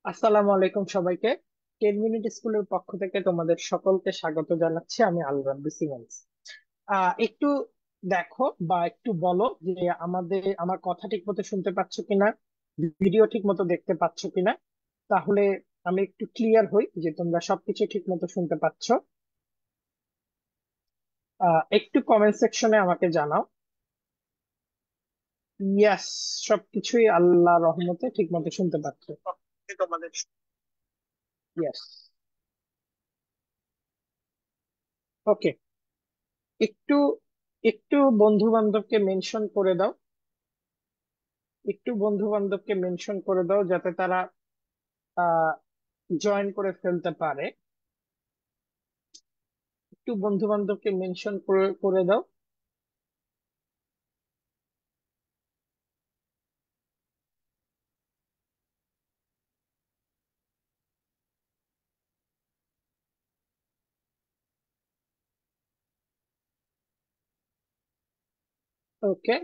আসসালামু আলাইকুম সবাইকে। 10 মিনিট স্কুলের পক্ষ থেকে তোমাদের সকলকে স্বাগত জানাচ্ছি। আমি আল রাব্বি সিমেন্স। একটু দেখো বা একটু বলো যে আমার কথা ঠিক মতো শুনতে পাচ্ছ কিনা, ভিডিও ঠিক মতো দেখতে পাচ্ছ কিনা। তাহলে আমি একটু ক্লিয়ার হই যে তোমরা সবকিছু ঠিক মতো শুনতে পাচ্ছ। একটু কমেন্ট সেকশনে আমাকে জানাও। ইয়াস, সবকিছুই আল্লাহ রহমতে ঠিক মতো শুনতে পাচ্ছ তোমাদের। ইয়াস। ওকে। একটু একটু বন্ধু বান্ধবকে মেনশন করে দাও। একটু বন্ধু বান্ধবকে মেনশন করে দাও যাতে তারা আহ জয়েন করে ফেলতে পারে। একটু বন্ধু বান্ধবকে মেনশন করে করে দাও। ওকে,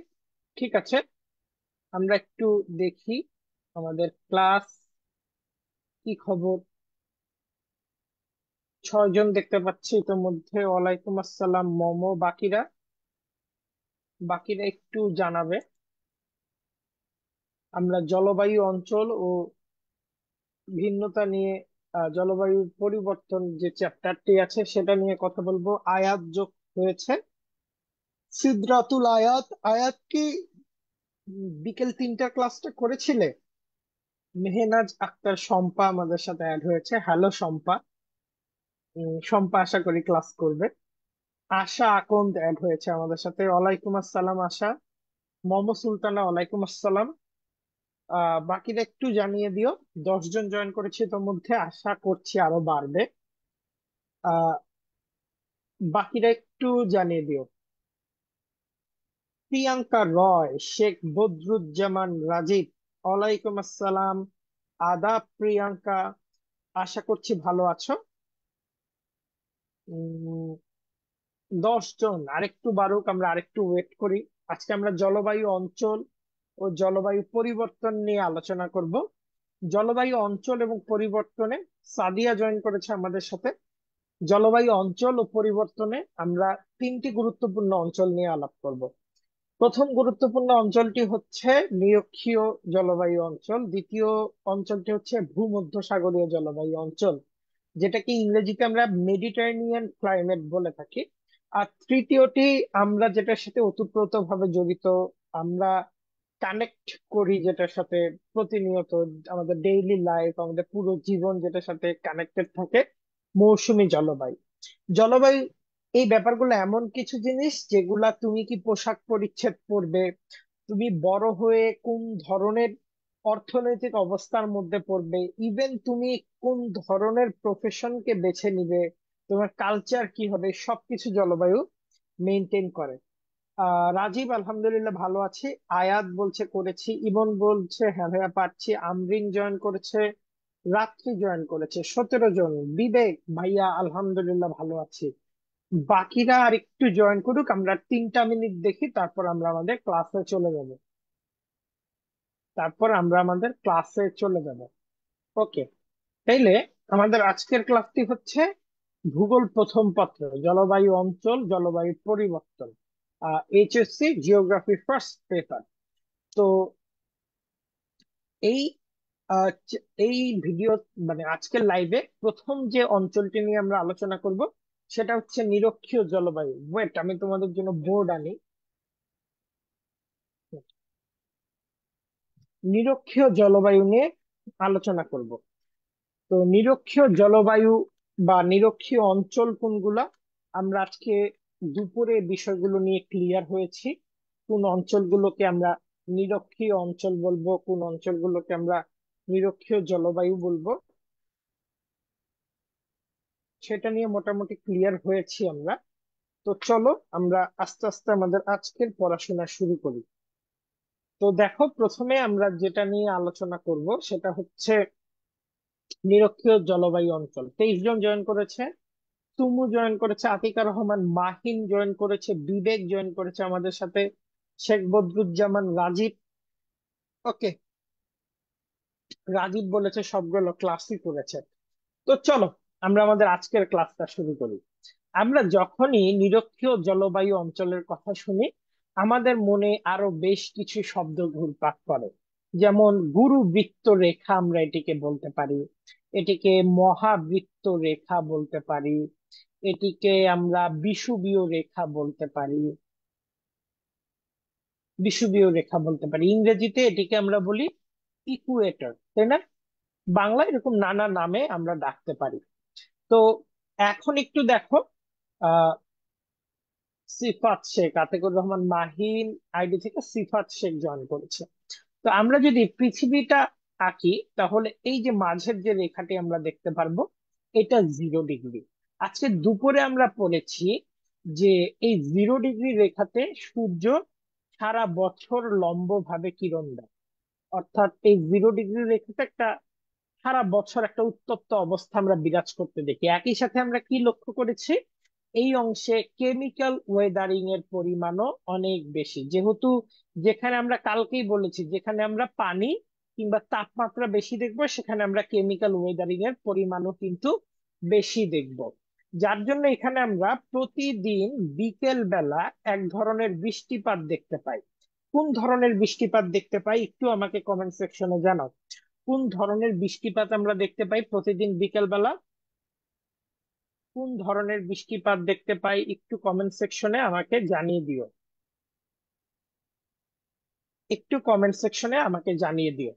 ঠিক আছে। আমরা একটু দেখি আমাদের ক্লাস কি খবর। 6 জন দেখতে পাচ্ছি ইতিমধ্যে। ওয়ালাইকুম আসসালাম মোমো। বাকিরা বাকিরা একটু জানাবে। আমরা জলবায়ু অঞ্চল ও ভিন্নতা নিয়ে, জলবায়ু পরিবর্তন যে চ্যাপ্টারটি আছে সেটা নিয়ে কথা বলবো। আয়াত যোগ হয়েছে। সিদরাতুল আয়াত। আয়াত কি বিকেল 3টার ক্লাসটা করেছিলে? মেহনাজ আক্তার শম্পা আমাদের সাথে অ্যাড হয়েছে। হ্যালো শম্পা। শম্পা আশা করি ক্লাস করবে। আশা আকন্দ অ্যাড হয়েছে আমাদের সাথে। ওয়ালাইকুম আসসালাম আশা। মোমো সুলতানা ওয়ালাইকুম আসসালাম। বাকিরা একটু জানিয়ে দিও। 10 জন জয়েন করেছে তোর মধ্যে, আশা করছি আরো বাড়বে। আহ বাকিরা একটু জানিয়ে দিও। প্রিয়াঙ্কা রয়, শেখ বদরুজ্জামান রাজীব, ওয়ালাইকুম আসসালাম। আদাব প্রিয়াঙ্কা। আশা করছি ভালো আছো। 10 জন আরেকটু বাড়ুক, আমরা আরেকটু ওয়েট করি। আজকে আমরা জলবায়ু অঞ্চল ও জলবায়ু পরিবর্তন নিয়ে আলোচনা করব। জলবায়ু অঞ্চল এবং পরিবর্তনে সাদিয়া জয়েন করেছে আমাদের সাথে। জলবায়ু অঞ্চল ও পরিবর্তনে আমরা 3টি গুরুত্বপূর্ণ অঞ্চল নিয়ে আলাপ করব। প্রথম গুরুত্বপূর্ণ অঞ্চলটি হচ্ছে নিরক্ষীয় জলবায়ু অঞ্চল। দ্বিতীয় অঞ্চলটি হচ্ছে ভূমধ্যসাগরীয় জলবায়ু অঞ্চল, যেটাকে ইংরেজিতে আমরা মেডিটেরেনিয়ান ক্লাইমেট বলে থাকি। আর তৃতীয়টি আমরা যেটার সাথে ওতপ্রোতভাবে জড়িত, আমরা কানেক্ট করি যেটার সাথে প্রতিনিয়ত, আমাদের ডেইলি লাইফ, আমাদের পুরো জীবন যেটার সাথে কানেক্টেড থাকে, মৌসুমী জলবায়ু। জলবায়ু এই ব্যাপারগুলো এমন কিছু জিনিস যেগুলা তুমি কি পোশাক পরিচ্ছদ পরবে, তুমি বড় হয়ে কোন ধরনের অর্থনৈতিক অবস্থার মধ্যে পড়বে, ইভেন তুমি কোন ধরনের প্রফেশনকে বেছে নিবে, তোমার কালচার কি হবে, সবকিছু জলবায়ু মেনটেন করে। রাজীব আলহামদুলিল্লাহ ভালো আছি। আয়াত বলছে করেছি। ইমন বলছে হ্যাঁ ভাইয়া পারছি। আমরিন জয়েন করেছে। রাত্রি জয়েন করেছে। 17 জন। বিবেক ভাইয়া আলহামদুলিল্লাহ ভালো আছি। বাকিরা আর একটু জয়েন করুক, আমরা 3টা মিনিট দেখি, তারপর আমরা আমাদের ক্লাসে চলে যাব। ওকে। তাইলে আমাদের আজকের ক্লাসটি হচ্ছে ভূগোল প্রথম পত্র, জলবায়ু অঞ্চল, জলবায়ু পরিবর্তন, এইচএসসি জিওগ্রাফি ফার্স্ট পেপার। তো এই এই ভিডিও মানে আজকের লাইভে প্রথম যে অঞ্চলটি নিয়ে আমরা আলোচনা করব সেটা হচ্ছে নিরক্ষীয় জলবায়ু। ওয়েট, আমি তোমাদের জন্য বোর্ড আনি। নিরক্ষীয় জলবায়ু নিয়ে আলোচনা করব। তো নিরক্ষীয় জলবায়ু বা নিরক্ষীয় অঞ্চল কোনগুলা, আমরা আজকে দুপুরে বিষয়গুলো নিয়ে ক্লিয়ার হয়েছি। কোন অঞ্চলগুলোকে আমরা নিরক্ষীয় অঞ্চল বলবো, কোন অঞ্চলগুলোকে আমরা নিরক্ষীয় জলবায়ু বলবো, সেটা নিয়ে মোটামুটি ক্লিয়ার হয়েছি আমরা। তো চলো আমরা আস্তে আস্তে আমাদের আজকের পড়াশোনা শুরু করি। তো দেখো, প্রথমে আমরা যেটা নিয়ে আলোচনা করব সেটা হচ্ছে নিরক্ষীয় জলবায়ু অঞ্চল। 23 জন জয়েন করেছে। তুমু জয়েন করেছে। আতিকা রহমান মাহিন জয়েন করেছে। বিবেক জয়েন করেছে আমাদের সাথে। শেখ বদরুজ্জামান রাজীব। ওকে। রাজীব বলেছে সবগুলো ক্লাসই করেছে। তো চলো আমরা আমাদের আজকের ক্লাসটা শুরু করি। আমরা যখনই নিরক্ষীয় জলবায়ু অঞ্চলের কথা শুনি, আমাদের মনে আরো বেশ কিছু শব্দ ঘুরপাক করে। যেমন গুরুবৃত্ত রেখা আমরা এটিকে বলতে পারি, এটিকে মহাবৃত্ত রেখা বলতে পারি, এটিকে আমরা বিষুবীয় রেখা বলতে পারি, বিষুবীয় রেখা বলতে পারি, ইংরেজিতে এটিকে আমরা বলি ইকুয়েটর, তাই না? বাংলায় এরকম নানা নামে আমরা ডাকতে পারি। তো এখন একটু দেখো, আহ সিফাত শেখ, আতিকুর রহমান মাহিন আইডি থেকে সিফাত শেখ জয়েন করেছে। তো আমরা যদি পৃথিবীটা আঁকি, তাহলে এই যে মাঝের যে রেখাটি আমরা দেখতে পারবো, এটা 0 ডিগ্রি। আজকে দুপুরে আমরা পড়েছি যে এই 0 ডিগ্রি রেখাতে সূর্য সারা বছর লম্ব ভাবে কিরণ দেয়। অর্থাৎ এই 0 ডিগ্রি রেখাতে একটা সারা বছর একটা উত্তপ্ত অবস্থা আমরা বিরাজ করতে দেখি। একই সাথে আমরা কি লক্ষ্য করেছি, এই অংশে কেমিক্যাল ওয়েদারিং এর পরিমাণও অনেক বেশি। যেহেতু যেখানে আমরা কালকেই বলেছি, যেখানে আমরা পানি কিংবা তাপমাত্রা বেশি দেখবো, সেখানে আমরা কেমিক্যাল ওয়েদারিং এর পরিমাণও কিন্তু বেশি দেখব। যার জন্য এখানে আমরা প্রতিদিন বিকেল বেলা এক ধরনের বৃষ্টিপাত দেখতে পাই। কোন ধরনের বৃষ্টিপাত দেখতে পাই একটু আমাকে কমেন্ট সেকশনে জানাও। কোন ধরনের বৃষ্টিপাত আমরা দেখতে পাই প্রতিদিন বিকেল বেলা? কোন ধরনের বৃষ্টিপাত দেখতে পাই একটু কমেন্ট সেকশনে আমাকে জানিয়ে দিও। একটু কমেন্ট সেকশনে আমাকে জানিয়ে দিও।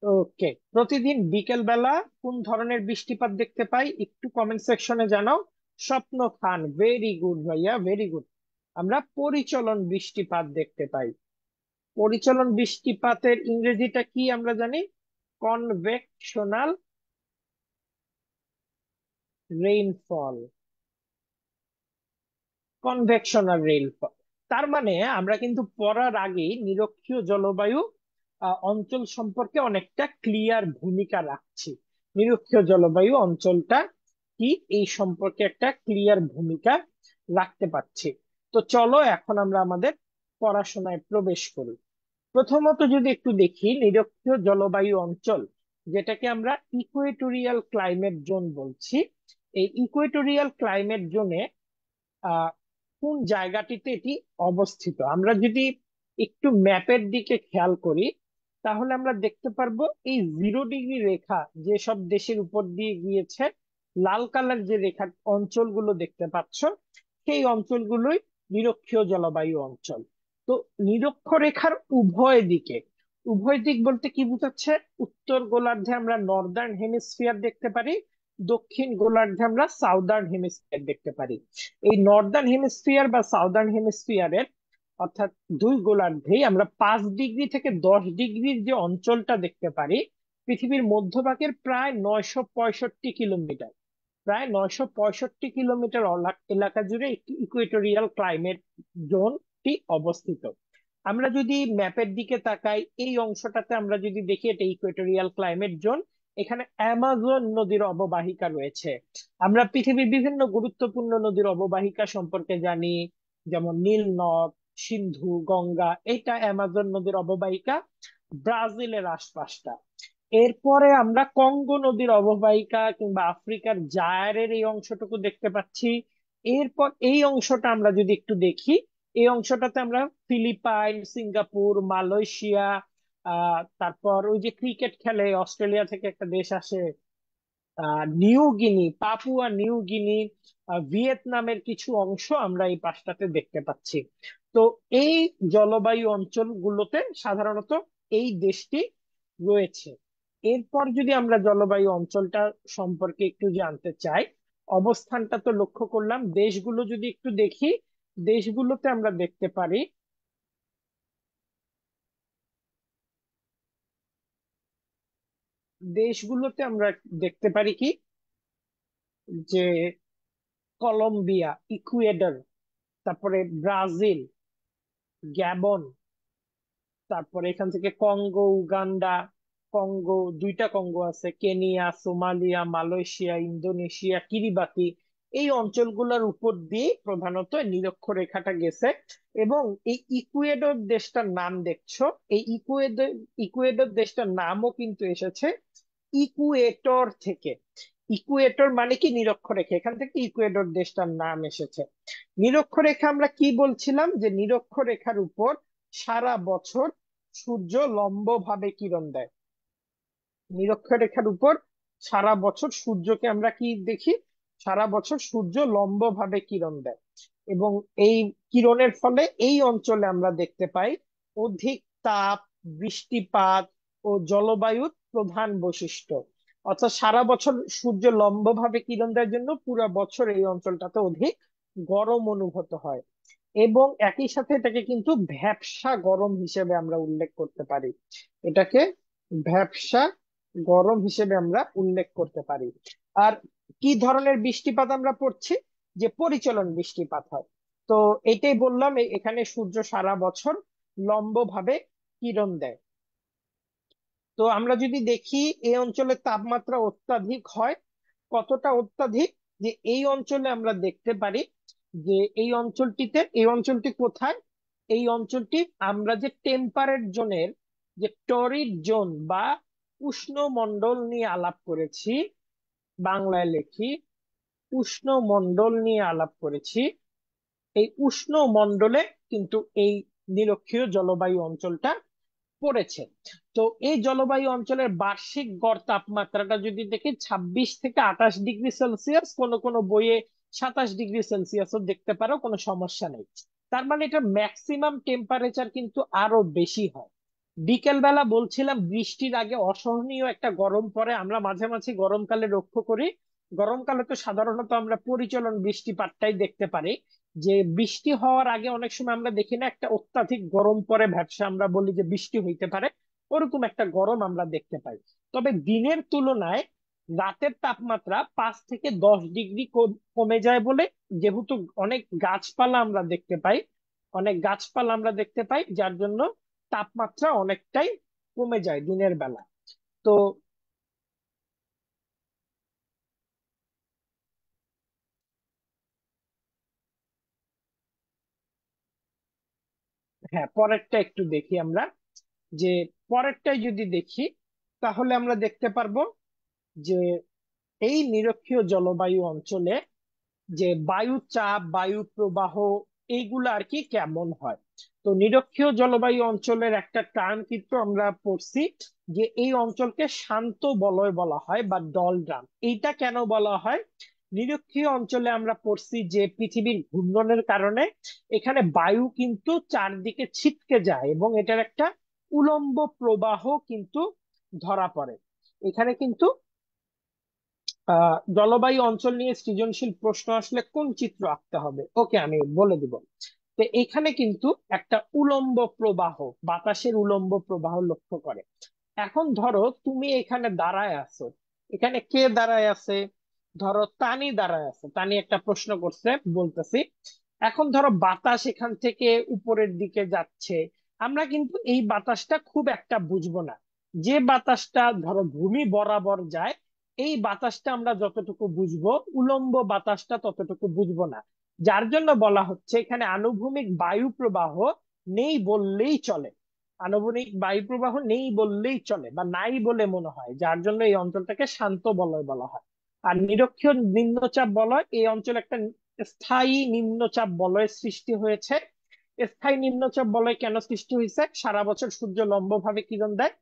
ওকে, প্রতিদিন বিকেল বেলা কোন ধরনের বৃষ্টিপাত দেখতে পাই একটু কমেন্ট সেকশনে জানাও। স্বপ্ন খান, ভেরি গুড ভাইয়া, ভেরি গুড। আমরা পরিচলন বৃষ্টিপাত দেখতে পাই। পরিচলন বৃষ্টিপাতের ইংরেজিটা কি আমরা জানি? Convectional rainfall. Convectional rainfall. তার মানে আমরা কিন্তু পড়ার আগেই নিরক্ষীয় জলবায়ু অঞ্চল সম্পর্কে অনেকটা ক্লিয়ার ভূমিকা রাখছি। নিরক্ষীয় জলবায়ু অঞ্চলটা কি এই সম্পর্কে একটা ক্লিয়ার ভূমিকা রাখতে পারছি। তো চলো এখন আমরা আমাদের পড়াশোনায় প্রবেশ করি। প্রথমত যদি একটু দেখি নিরক্ষীয় জলবায়ু অঞ্চল, যেটাকে আমরা ইকুয়েটোরিয়াল ক্লাইমেট জোন বলছি, এই ইকুয়েটোরিয়াল ক্লাইমেট জোনে আহ কোন জায়গাটিতে এটি অবস্থিত আমরা যদি একটু ম্যাপের দিকে খেয়াল করি, তাহলে আমরা দেখতে পারবো এই 0 ডিগ্রি রেখা যেসব দেশের উপর দিয়ে গিয়েছে, লাল কালার যে রেখা অঞ্চলগুলো দেখতে পাচ্ছ, সেই অঞ্চলগুলোই নিরক্ষীয় জলবায়ু অঞ্চল। তো নিরক্ষ রেখার উভয় দিকে, উভয় দিক বলতে কি বোঝাচ্ছে, উত্তর গোলার্ধে আমরা নর্দার্ন হেমিস্ফিয়ার দেখতে পারি, দক্ষিণ গোলার্ধে আমরা সাউদার্ন হেমিস্ফিয়ার দেখতে পারি। এই নর্দার্ন হেমিস্ফিয়ার বা সাউদার্ন হেমিস্ফিয়ারের অর্থাৎ দুই গোলার্ধেই আমরা 5 ডিগ্রি থেকে 10 ডিগ্রির যে অঞ্চলটা দেখতে পারি, পৃথিবীর মধ্যভাগের প্রায় 965 কিলোমিটার, প্রায় 965 কিলোমিটার এলাকা জুড়ে একটি ইকুয়েটোরিয়াল ক্লাইমেট জোনটি অবস্থিত। আমরা যদি ম্যাপের দিকে তাকাই, এই অংশটাতে আমরা যদি দেখি এটা ইকুয়েটোরিয়াল ক্লাইমেট জোন। এখানে অ্যামাজন নদীর অববাহিকা রয়েছে। আমরা পৃথিবীর বিভিন্ন গুরুত্বপূর্ণ নদীর অববাহিকা সম্পর্কে জানি, যেমন নীল নদ, সিন্ধু, গঙ্গা, এটা অ্যামাজন নদীর অববাহিকা ব্রাজিলের আশপাশটা। এরপরে আমরা কঙ্গো নদীর অববাহিকা কিংবা আফ্রিকার জায়ারের এই অংশটুকু দেখতে পাচ্ছি। এরপর এই অংশটা আমরা যদি একটু দেখি, এই অংশটাতে আমরা ফিলিপাইন, সিঙ্গাপুর, মালয়েশিয়া, তারপর ওই যে ক্রিকেট খেলে অস্ট্রেলিয়া থেকে একটা দেশ আসে, New Guinea, Papua New Guinea, ভিয়েতনামের কিছু অংশ আমরা এই পাশটাতে দেখতে পাচ্ছি। তো এই জলবায়ু অঞ্চলগুলোতে সাধারণত এই দেশটি রয়েছে। এরপর যদি আমরা জলবায়ু অঞ্চলটা সম্পর্কে একটু জানতে চাই, অবস্থানটা তো লক্ষ্য করলাম, দেশগুলো যদি একটু দেখি, দেশগুলোতে আমরা দেখতে পারি, দেশগুলোতে আমরা দেখতে পারি কি, যে কলম্বিয়া, ইকুয়েডর, তারপরে ব্রাজিল, গ্যাবন, তারপরে এখান থেকে কঙ্গো, উগান্ডা, কঙ্গো, দুইটা কঙ্গো আছে, Kenya, Somalia, Malaysia, Indonesia, Kiribati, এই অঞ্চলগুলোর উপর দিয়ে প্রধানত নিরক্ষরেখাটা গেছে। এবং এই ইকুয়েডর দেশটার নাম দেখছো, এই ইকুয়েডর ইকুয়েডর দেশটার নামও কিন্তু এসেছে ইকুয়েটর থেকে। ইকুয়েটর মানে কি নিরক্ষরেখা, এখান থেকে ইকুয়েডর দেশটার নাম এসেছে। নিরক্ষরেখা আমরা কি বলছিলাম, যে নিরক্ষরেখার উপর সারা বছর সূর্য লম্বভাবে কিরণ দেয়। নিরক্ষরেখার উপর সারা বছর সূর্যকে আমরা কি দেখি, সারা বছর সূর্য লম্বভাবে কিরণ দেয়। এবং এই কিরণের ফলে এই অঞ্চলে আমরা দেখতে পাই অধিক তাপ, বৃষ্টিপাত ও জলবায়ুর প্রধান বৈশিষ্ট্য। অর্থাৎ সারা বছর সূর্য লম্বভাবে কিরণ দেওয়ার জন্য পুরো বছর এই অঞ্চলটাতে অধিক গরম অনুভূত হয়। এবং একই সাথে এটাকে কিন্তু ভ্যাপসা গরম হিসেবে আমরা উল্লেখ করতে পারি। এটাকে ভ্যাপসা গরম হিসেবে আমরা উল্লেখ করতে পারি। আর কি ধরনের বৃষ্টিপাত আমরা পড়ছি, যে পরিচলন বৃষ্টিপাত হয়। তো এটাই বললাম, এখানে সূর্য সারা বছর লম্বভাবে কিরণ দেয়। তো আমরা যদি দেখি এই অঞ্চলে তাপমাত্রা অত্যাধিক হয়, কতটা অত্যাধিক, যে এই অঞ্চলে আমরা দেখতে পারি যে এই অঞ্চলটি কোথায়, এই অঞ্চলটি আমরা যে টেম্পারেট জোনের, যে টরিড জোন বা উষ্ণমণ্ডল নিয়ে আলাপ করেছি, বাংলায় লিখি উষ্ণমণ্ডল নিয়ে আলাপ করেছি, এই উষ্ণমণ্ডলে কিন্তু এই নিরক্ষীয় জলবায়ু অঞ্চলটা পড়েছে। তো এই জলবায়ু অঞ্চলের বার্ষিক গড় তাপমাত্রাটা যদি দেখি 26 থেকে 28 ডিগ্রি সেলসিয়াস, কোন কোন বইয়ে 27 ডিগ্রি সেলসিয়াসও দেখতে পারো, কোনো সমস্যা নেই। তার মানে এটা ম্যাক্সিমাম টেম্পারেচার কিন্তু আরো বেশি হয়। বিকেল বেলা বলছিলাম বৃষ্টির আগে অসহনীয় একটা গরম পড়ে, আমরা মাঝে মাঝে গরমকালে লক্ষ্য করি। গরমকালে তো সাধারণত আমরা পরিচলন বৃষ্টিপাতটাই দেখতে পারি, যে বৃষ্টি হওয়ার আগে অনেক সময় আমরা দেখি না একটা অত্যাধিক গরম পড়ে ভ্যাপসা, আমরা বলি যে বৃষ্টি হইতে পারে, ওরকম একটা গরম আমরা দেখতে পাই। তবে দিনের তুলনায় রাতের তাপমাত্রা 5 থেকে 10 ডিগ্রি কমে যায় বলে, যেহেতু অনেক গাছপালা আমরা দেখতে পাই, যার জন্য তাপমাত্রা অনেকটাই কমে যায় দিনের বেলা। তো হ্যাঁ, পরেরটা একটু দেখি আমরা, যে পরেরটাই যদি দেখি তাহলে আমরা দেখতে পারবো যে এই নিরক্ষীয় জলবায়ু অঞ্চলে যে বায়ু চাপ, বায়ু প্রবাহ, এইগুলো আর কি কেমন হয়। তো নিরক্ষীয় জলবায়ু অঞ্চলের একটা টার্ম কিন্তু আমরা পড়ছি, যে এই অঞ্চলকে শান্ত বলয় বলা হয় বা ডলড্রাম। এইটা কেন বলা হয়, নিরক্ষীয় অঞ্চলে আমরা পড়ছি যে পৃথিবীর ঘূর্ণনের কারণে এখানে বায়ু কিন্তু চারদিকে ছিটকে যায় এবং এটার একটা উলম্ব প্রবাহ কিন্তু ধরা পড়ে। এখানে কিন্তু জলবায়ু অঞ্চল নিয়ে সৃজনশীল প্রশ্ন আসলে কোন চিত্র আঁকতে হবে, ওকে আমি বলে দিব। তো এখানে কিন্তু একটা উলম্ব প্রবাহ, বাতাসের উলম্ব প্রবাহ লক্ষ্য করে। এখন ধরো তুমি এখানে দাঁড়ায় আছো, এখানে কে দাঁড়ায় আছে, ধরো তানি দাঁড়ায় আছে, তানি একটা প্রশ্ন করছে, বলতেছি। এখন ধরো বাতাস এখান থেকে উপরের দিকে যাচ্ছে, আমরা কিন্তু এই বাতাসটা খুব একটা বুঝবো না। যে বাতাসটা ধরো ভূমি বরাবর যায়, এই বাতাসটা আমরা যতটুকু বুঝবো, উলম্ব বাতাসটা ততটুকু বুঝবো না। যার জন্য বলা হচ্ছে এখানে আনুভূমিক বায়ু প্রবাহ নেই বললেই চলে। আনুভূমিক বায়ু প্রবাহ নেই বললেই চলে বা নাই বলে মনে হয়, যার জন্য এই অঞ্চলটাকে শান্ত বলয় বলা হয়। আর নিরক্ষীয় নিম্নচাপ বলয়, এই অঞ্চলে একটা স্থায়ী নিম্নচাপ বলয়ের সৃষ্টি হয়েছে। স্থায়ী নিম্নচাপ বলয় কেন সৃষ্টি হয়েছে, সারা বছর সূর্য লম্বভাবে কিরণ দেয়।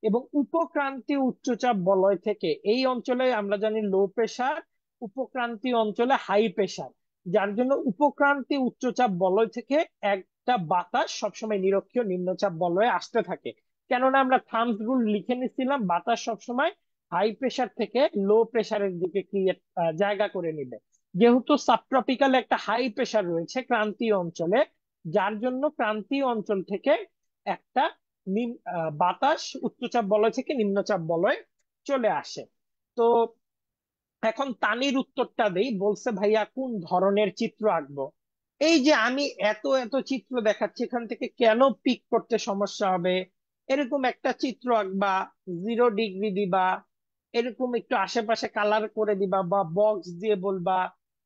এবং উপক্রান্তীয় উচ্চচাপ বলয় থেকে এই অঞ্চলে আমরা জানি লো প্রেসার, উপক্রান্তীয় অঞ্চলে হাই প্রেসার, যার জন্য উপক্রান্তীয় উচ্চচাপ বলয় থেকে একটা বাতাস সবসময় নিরক্ষীয় নিম্নচাপ বলয়ে আসতে থাকে। কেননা আমরা থামস রুল লিখে নিছিলাম, বাতাস সবসময় হাই প্রেসার থেকে লো প্রেসারের দিকে ক্রিয়েট জায়গা করে নিবে। যেহেতু সাবট্রপিক্যাল একটা হাই প্রেসার রয়েছে ক্রান্তীয় অঞ্চলে, যার জন্য ক্রান্তীয় অঞ্চল থেকে একটা বাতাস উচ্চচাপ বলয় থেকে নিম্নচাপ বলয় চলে আসে। তো এখন তানির উত্তরটা দেই, বলছে ভাইয়া কোন ধরনের চিত্র আঁকবো। এই যে আমি এত এত চিত্র দেখাচ্ছি, এখান থেকে কেন পিক করতে সমস্যা হবে, এরকম একটা চিত্র আঁকবা, 0 ডিগ্রি দিবা, এরকম একটু আশেপাশে কালার করে দিবা বা বক্স দিয়ে বলবা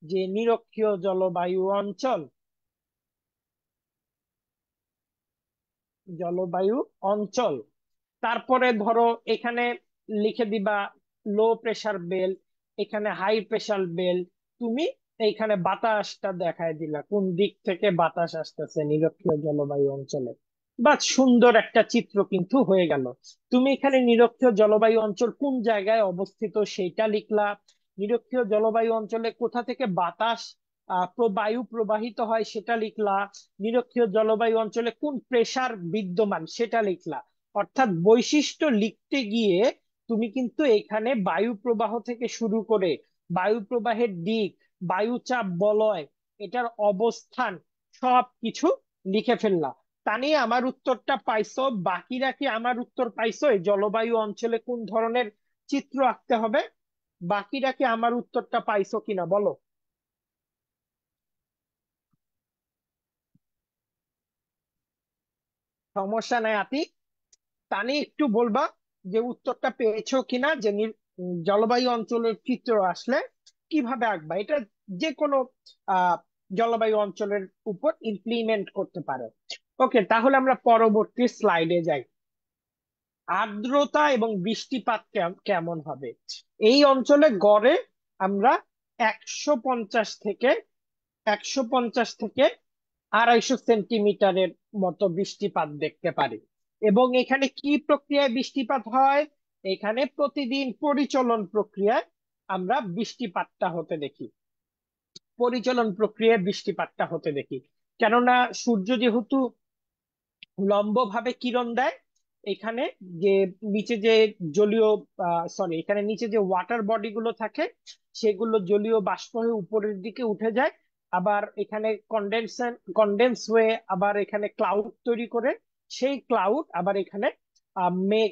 যে নিরক্ষীয় জলবায়ু অঞ্চল, জলবায়ু অঞ্চল। তারপরে ধরো এখানে লিখে দিবা লো প্রেসার বেল্ট, এখানে হাই প্রেসার বেল্ট। তুমি এইখানে বাতাসটা দেখায় দিলা কোন দিক থেকে বাতাস আসতেছে নিরক্ষীয় জলবায়ু অঞ্চলে। বা সুন্দর একটা চিত্র কিন্তু হয়ে গেল। তুমি এখানে নিরক্ষীয় জলবায়ু অঞ্চল কোন জায়গায় অবস্থিত সেইটা লিখলা, নিরক্ষীয় জলবায়ু অঞ্চলে কোথা থেকে বাতাস বায়ু প্রবাহিত হয় সেটা লিখলা, নিরক্ষীয় জলবায়ু অঞ্চলে কোন প্রেসার বিদ্যমান সেটা লিখলা। অর্থাৎ বৈশিষ্ট্য লিখতে গিয়ে তুমি কিন্তু এখানে বায়ু প্রবাহ থেকে শুরু করে বায়ু প্রবাহের দিক, বায়ুচাপ বলয়, এটার অবস্থান সবকিছু লিখে ফেললা। তা নিয়ে আমার উত্তরটা পাইছো। বাকিরা কি আমার উত্তর পাইছো? এই জলবায়ু অঞ্চলে কোন ধরনের চিত্র আঁকতে হবে, বাকিরা কি আমার উত্তরটা পাইছো কিনা বলো। সমস্যা নাই আতি, তা নিয়ে একটু বলবা যে উত্তরটা পেয়েছো কিনা, যে জলবায়ু অঞ্চলের চিত্র আসলে কিভাবে আঁকবা। এটা যে কোনো আহ জলবায়ু অঞ্চলের উপর ইমপ্লিমেন্ট করতে পারো। ওকে, তাহলে আমরা পরবর্তী স্লাইডে যাই। আর্দ্রতা এবং বৃষ্টিপাত কেমন হবে এই অঞ্চলে? গড়ে আমরা 150 থেকে 250 সেন্টিমিটারের মতো বৃষ্টিপাত দেখতে পারি। এবং এখানে কি প্রক্রিয়ায় বৃষ্টিপাত হয়? এখানে প্রতিদিন পরিচলন প্রক্রিয়ায় আমরা বৃষ্টিপাতটা হতে দেখি, পরিচলন প্রক্রিয়ায় বৃষ্টিপাতটা হতে দেখি। কেননা সূর্য যেহেতু লম্বভাবে কিরণ দেয়, এখানে যে নিচে যে জলীয় এখানে নিচে যে ওয়াটার বডি গুলো থাকে সেগুলো জলীয় বাষ্প হয়ে উপরের দিকে উঠে যায়। আবার এখানে কন্ডেন্স হয়ে আবার এখানে ক্লাউড তৈরি করে, সেই ক্লাউড আবার এখানে মেঘ,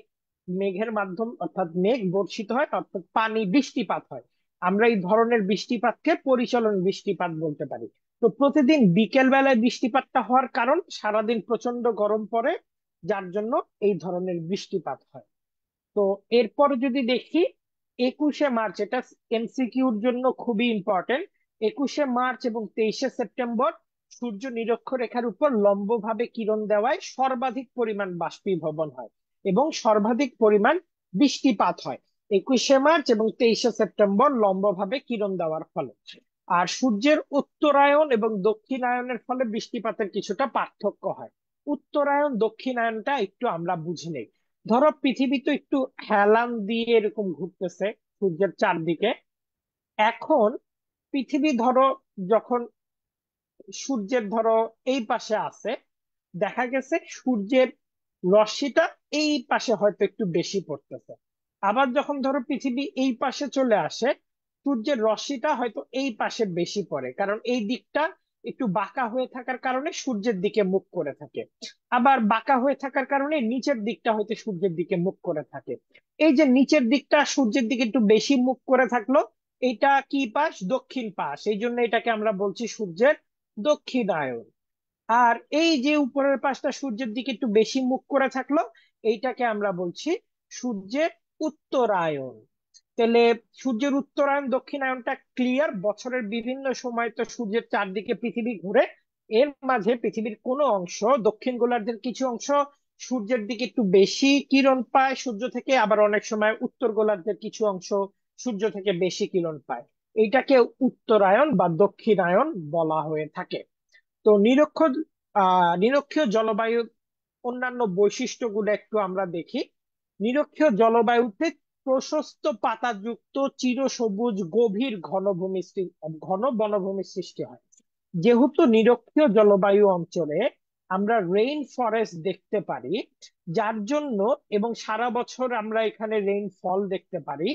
মেঘের মাধ্যম অর্থাৎ মেঘ বর্ষিত হয়, অর্থাৎ পানি বৃষ্টিপাত হয়। আমরা এই ধরনের বৃষ্টিপাতকে পরিচলন বৃষ্টিপাত বলতে পারি। তো প্রতিদিন বিকেল বেলায় বৃষ্টিপাতটা হওয়ার কারণ সারাদিন প্রচন্ড গরম পড়ে, যার জন্য এই ধরনের বৃষ্টিপাত হয়। তো এরপর যদি দেখি 21শে মার্চ, এটা এমসিকিউর জন্য খুবই ইম্পর্টেন্ট। 21শে মার্চ এবং 23শে সেপ্টেম্বর সূর্য নিরক্ষরেখার উপর লম্বভাবে কিরণ দেওয়ায় সর্বাধিক পরিমাণ বাষ্পীভবন হয় এবং সর্বাধিক পরিমাণ বৃষ্টিপাত হয় 21শে মার্চ এবং 23শে সেপ্টেম্বর লম্বভাবে কিরণ দেওয়ার ফলে। আর সূর্যের উত্তরায়ণ এবং দক্ষিণায়নের ফলে বৃষ্টিপাতের কিছুটা পার্থক্য হয়। উত্তরায়ণ দক্ষিণায়নটা একটু আমরা বুঝে নেই। ধরো পৃথিবী তো একটু হেলান দিয়ে এরকম ঘুরতেছে সূর্যের চারদিকে। এখন পৃথিবী ধরো যখন সূর্যের ধরো এই পাশে আছে, দেখা গেছে সূর্যের রশ্মিটা এই পাশে হয়তো একটু বেশি পড়তেছে। আবার যখন ধরো পৃথিবী এই পাশে চলে আসে, সূর্যের রশ্মিটা হয়তো এই পাশে বেশি পড়ে, কারণ এই দিকটা একটু বাঁকা হয়ে থাকার কারণে সূর্যের দিকে মুখ করে থাকে। আবার বাঁকা হয়ে থাকার কারণে নিচের দিকটা হয়তো সূর্যের দিকে মুখ করে থাকে। এই যে নিচের দিকটা সূর্যের দিকে একটু বেশি মুখ করে থাকলো, এটা কি পাশ? দক্ষিণ পাশ, এই জন্য এটাকে আমরা বলছি সূর্যের দক্ষিণায়ন। আর এই যে উপরের পাশটা সূর্যের দিকে একটু বেশি মুখ করে থাকলো, এইটাকে আমরা বলছি সূর্যের উত্তরায়ণ। তাহলে সূর্যের উত্তরায়ণ দক্ষিণায়নটা ক্লিয়ার। বছরের বিভিন্ন সময় তো সূর্যের চারদিকে পৃথিবী ঘুরে, এর মাঝে পৃথিবীর কোনো অংশ, দক্ষিণ গোলার্ধের কিছু অংশ সূর্যের দিকে একটু বেশি কিরণ পায় সূর্য থেকে, আবার অনেক সময় উত্তর গোলার্ধের কিছু অংশ সূর্য থেকে বেশি কিরণ পায়। এইটাকে উত্তরায়ণ বা দক্ষিণায়ন বলা হয়ে থাকে। তো নিরক্ষীয় জলবায়ুর অন্যান্য বৈশিষ্ট্যগুলো একটু আমরা দেখি। নিরক্ষীয় জলবায়ুতে প্রশস্ত পাতাযুক্ত চিরসবুজ গভীর ঘন বনভূমি সৃষ্টি হয়। যেহেতু নিরক্ষীয় জলবায়ু অঞ্চলে আমরা রেইন ফরেস্ট দেখতে পারি, যার জন্য, এবং সারা বছর আমরা এখানে রেইনফল দেখতে পারি,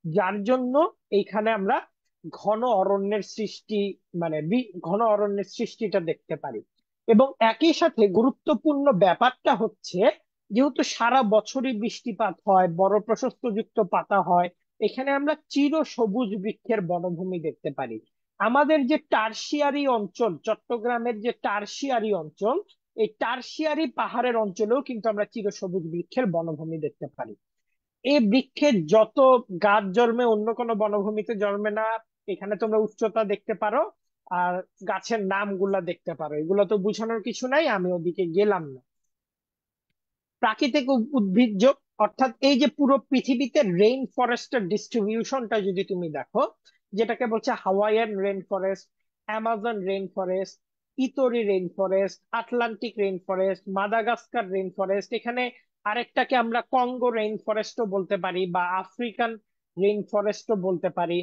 যার জন্য এইখানে আমরা ঘন অরণ্যের সৃষ্টি, মানে ঘন অরণ্যের সৃষ্টিটা দেখতে পারি। এবং একই সাথে গুরুত্বপূর্ণ ব্যাপারটা হচ্ছে, যেহেতু সারা বছরই বৃষ্টিপাত হয়, বড় প্রশস্তযুক্ত পাতা হয়, এখানে আমরা চির সবুজ বৃক্ষের বনভূমি দেখতে পারি। আমাদের যে টারশিয়ারি অঞ্চল, চট্টগ্রামের যে টারশিয়ারি অঞ্চল, এই টারশিয়ারি পাহাড়ের অঞ্চলেও কিন্তু আমরা চিরসবুজ বৃক্ষের বনভূমি দেখতে পারি। এই বৃক্ষের যত গাছ জন্মে অন্য কোনো বনভূমিতে জন্মে না, এখানে তোমরা উচ্চতা দেখতে পারো, আর গাছের নামগুলা দেখতে পারো। এগুলো তো বোঝানোর কিছু নাই, আমি ওদিকে গেলাম না। প্রাকৃতিক উদ্ভিজ্জ, অর্থাৎ এই যে পুরো পৃথিবীতে রেইন ফরেস্টের ডিস্ট্রিবিউশনটা যদি তুমি দেখো, যেটাকে বলছে Hawaiian rain forest, Amazon rain forest, Ituri rain forest, Atlantic rain forest, Madagascar rain forest, এখানে আরেকটাকে আমরা কঙ্গো রেইন ফরেস্টও বলতে পারি বা আফ্রিকান রেইন ফরেস্টও বলতে পারি।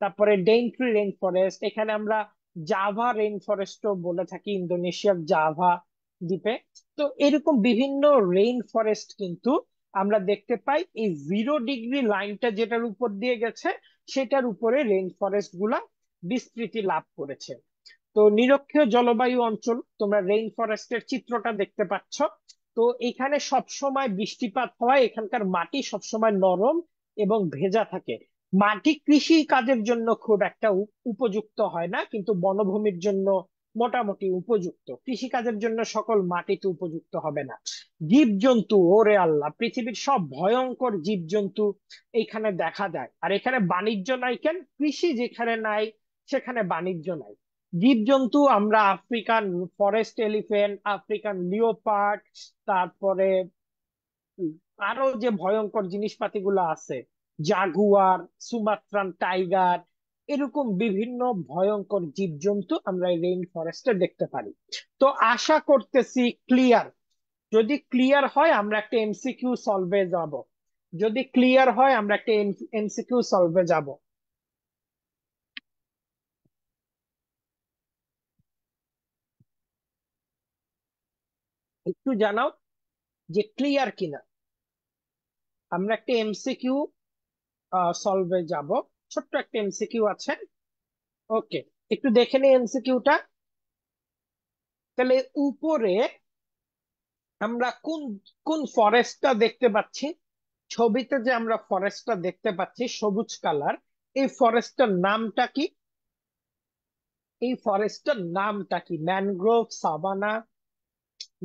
তারপরে ডেইনট্রি রেইন ফরেস্ট, এখানে আমরা জাভা রেইন ফরেস্টও বলে থাকি, ইন্দোনেশিয়ার জাভা দ্বীপে। তো এরকম বিভিন্ন রেইন ফরেস্ট কিন্তু আমরা দেখতে পাই। এই 0 ডিগ্রি লাইনটা যেটার উপর দিয়ে গেছে, সেটার উপরে রেইন ফরেস্ট গুলা বিস্তৃতি লাভ করেছে। তো নিরক্ষীয় জলবায়ু অঞ্চল, তোমরা রেইন ফরেস্টের চিত্রটা দেখতে পাচ্ছ। তো এখানে সবসময় বৃষ্টিপাত হয়, এখানকার মাটি সবসময় নরম এবং ভেজা থাকে। মাটি কৃষি কাজের জন্য খুব একটা উপযুক্ত হয় না, কিন্তু বনভূমির জন্য মোটামুটি উপযুক্ত। কৃষি কাজের জন্য সকল মাটিতে উপযুক্ত হবে না। জীবজন্তু, ওরে আল্লাহ, পৃথিবীর সব ভয়ঙ্কর জীবজন্তু এইখানে দেখা যায়। আর এখানে বাণিজ্য নাই কেন? কৃষি যেখানে নাই সেখানে বাণিজ্য নাই। জীবজন্তু আমরা African forest elephant, African leopard, তারপরে আরো যে ভয়ঙ্কর জিনিসপাতিগুলো আছে, জাগুয়ার, সুমাত্রান টাইগার, এরকম বিভিন্ন ভয়ঙ্কর জীবজন্তু আমরা এই রেইন ফরেস্টে দেখতে পারি। তো আশা করতেছি ক্লিয়ার। যদি ক্লিয়ার হয় আমরা একটা এমসিকিউ সলভে যাব। যদি ক্লিয়ার হয় আমরা একটা এমসিকিউ সলভে যাব। একটু জানাও যে ক্লিয়ার কিনা। আমরা একটা এমসিকিউ সলভে যাব। ছোট্ট একটা এমসিকিউ আছে। ওকে, একটু দেখে নিই এমসিকিউটা। তাহলে উপরে আমরা কোন কোন ফরেস্টটা দেখতে পাচ্ছি? ছবিতে যে আমরা ফরেস্টটা দেখতে পাচ্ছি সবুজ কালার, এই ফরেস্টটার নামটা কি? এই ফরেস্টটার নামটা কি? Mangrove, savanna,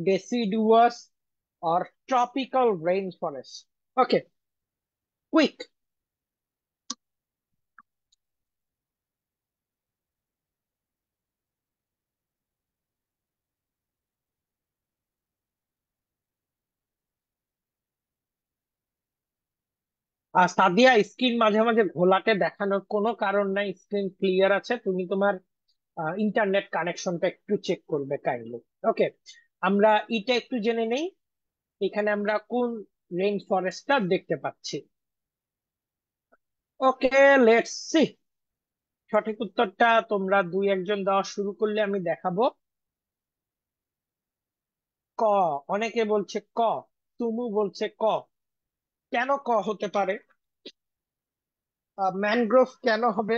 deciduous or tropical rain forest? Okay, quick. আর সাদিয়া, স্ক্রিন মাঝে মাঝে ঘোলাটে দেখানোর কোনো কারণ নাই, স্ক্রিন ক্লিয়ার আছে। তুমি তোমার ইন্টারনেট কানেকশনটা একটু চেক করবে কাইন্ডলি। ওকে, আমরা এটা একটু জেনে নেই। এখানে আমরা কোন রেইন ফরেস্টটা দেখতে পাচ্ছি? ওকে, লেটস সি। সঠিক উত্তরটা তোমরা দুই একজন দেওয়া শুরু করলে আমি দেখাবো। ক। অনেকে বলছে ক, তুমু বলছে ক। কেন ক হতে পারে? ম্যানগ্রোভ কেন হবে?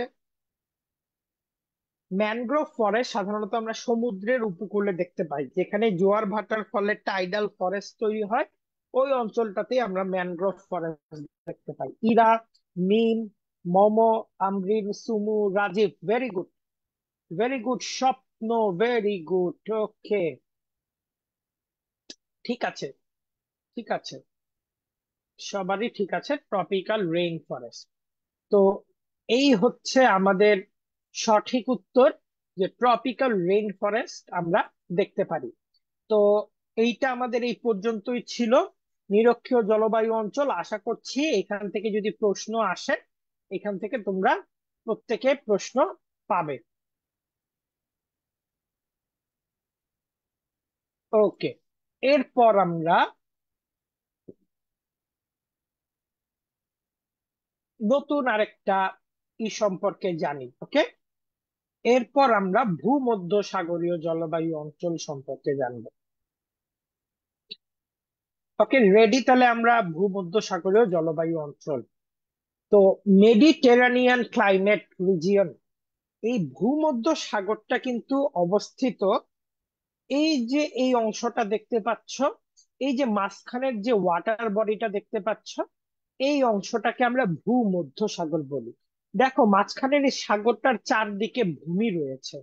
ম্যানগ্রোভ ফরেস্ট সাধারণত আমরা সমুদ্রের উপকূলে দেখতে পাই, যেখানে জোয়ার ভাটার ফলে টাইডাল ফরেস্ট তৈরি হয়। ওই অঞ্চলটাতেই আমরা ম্যানগ্রোভ ফরেস্ট দেখতে পাই। Ira, Mim, Momo, Amrin, Sumu, Rajib, very good, very good. Swapna, very good. Okay, ঠিক আছে, ঠিক আছে, সবারই ঠিক আছে। Tropical rain forest. তো এই হচ্ছে আমাদের সঠিক উত্তর, যে ট্রপিক্যাল রেইন ফরেস্ট আমরা দেখতে পারি। তো এইটা আমাদের এই পর্যন্তই ছিল, নিরক্ষীয় জলবায়ু অঞ্চল। আশা করছি এখান থেকে যদি প্রশ্ন আসে, এখান থেকে তোমরা প্রত্যেকে প্রশ্ন পাবে। ওকে, এরপর আমরা নতুন আরেকটা সম্পর্কে জানি। ওকে, এরপর আমরা ভূমধ্য সাগরীয় জলবায়ু অঞ্চল সম্পর্কে জানবো। ওকে, রেডি? তাহলে আমরা ভূমধ্য সাগরীয় জলবায়ু অঞ্চল। তো মেডিটেরানিয়ান ক্লাইমেট রিজিয়ন, এই ভূমধ্য সাগরটা কিন্তু অবস্থিত, এই যে এই অংশটা দেখতে পাচ্ছ, এই যে মাঝখানের যে ওয়াটার বডিটা দেখতে পাচ্ছ, এই অংশটাকে আমরা ভূমধ্য সাগর বলি। দেখো মাঝখানের এই সাগরটার চারদিকে ভূমি রয়েছে,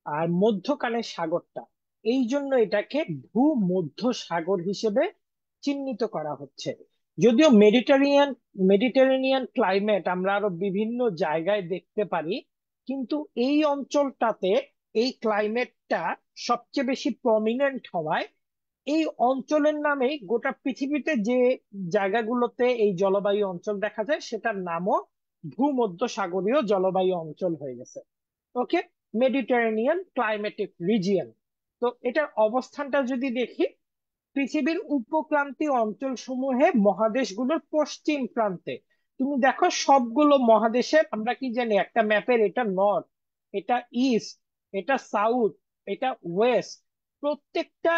আর মধ্যখানে সাগরটা, এই জন্য এটাকে ভূমধ্য সাগর হিসেবে চিহ্নিত করা হচ্ছে। যদিও মেডিটেরিয়ান মেডিটেরেনিয়ান ক্লাইমেট আমরা আরো বিভিন্ন জায়গায় দেখতে পারি, কিন্তু এই অঞ্চলটাতে এই ক্লাইমেটটা সবচেয়ে বেশি প্রমিনেন্ট হওয়ায় এই অঞ্চলের নামে গোটা পৃথিবীতে যে জায়গাগুলোতে এই জলবায়ু অঞ্চল দেখা যায় সেটার নামও ভূমধ্যসাগরীয় জলবায়ু অঞ্চল হয়ে গেছে। ওকে, মেডিটেরেনিয়ান ক্লাইমেটিক রিজিয়ন। তো এটার অবস্থানটা যদি দেখি, পৃথিবীর উপক্রান্তীয় অঞ্চল সমূহে মহাদেশগুলোর পশ্চিম প্রান্তে। তুমি দেখো সবগুলো মহাদেশের আমরা কি জানি একটা ম্যাপের, এটা নর্থ, এটা ইস্ট, এটা সাউথ, এটা ওয়েস্ট। প্রত্যেকটা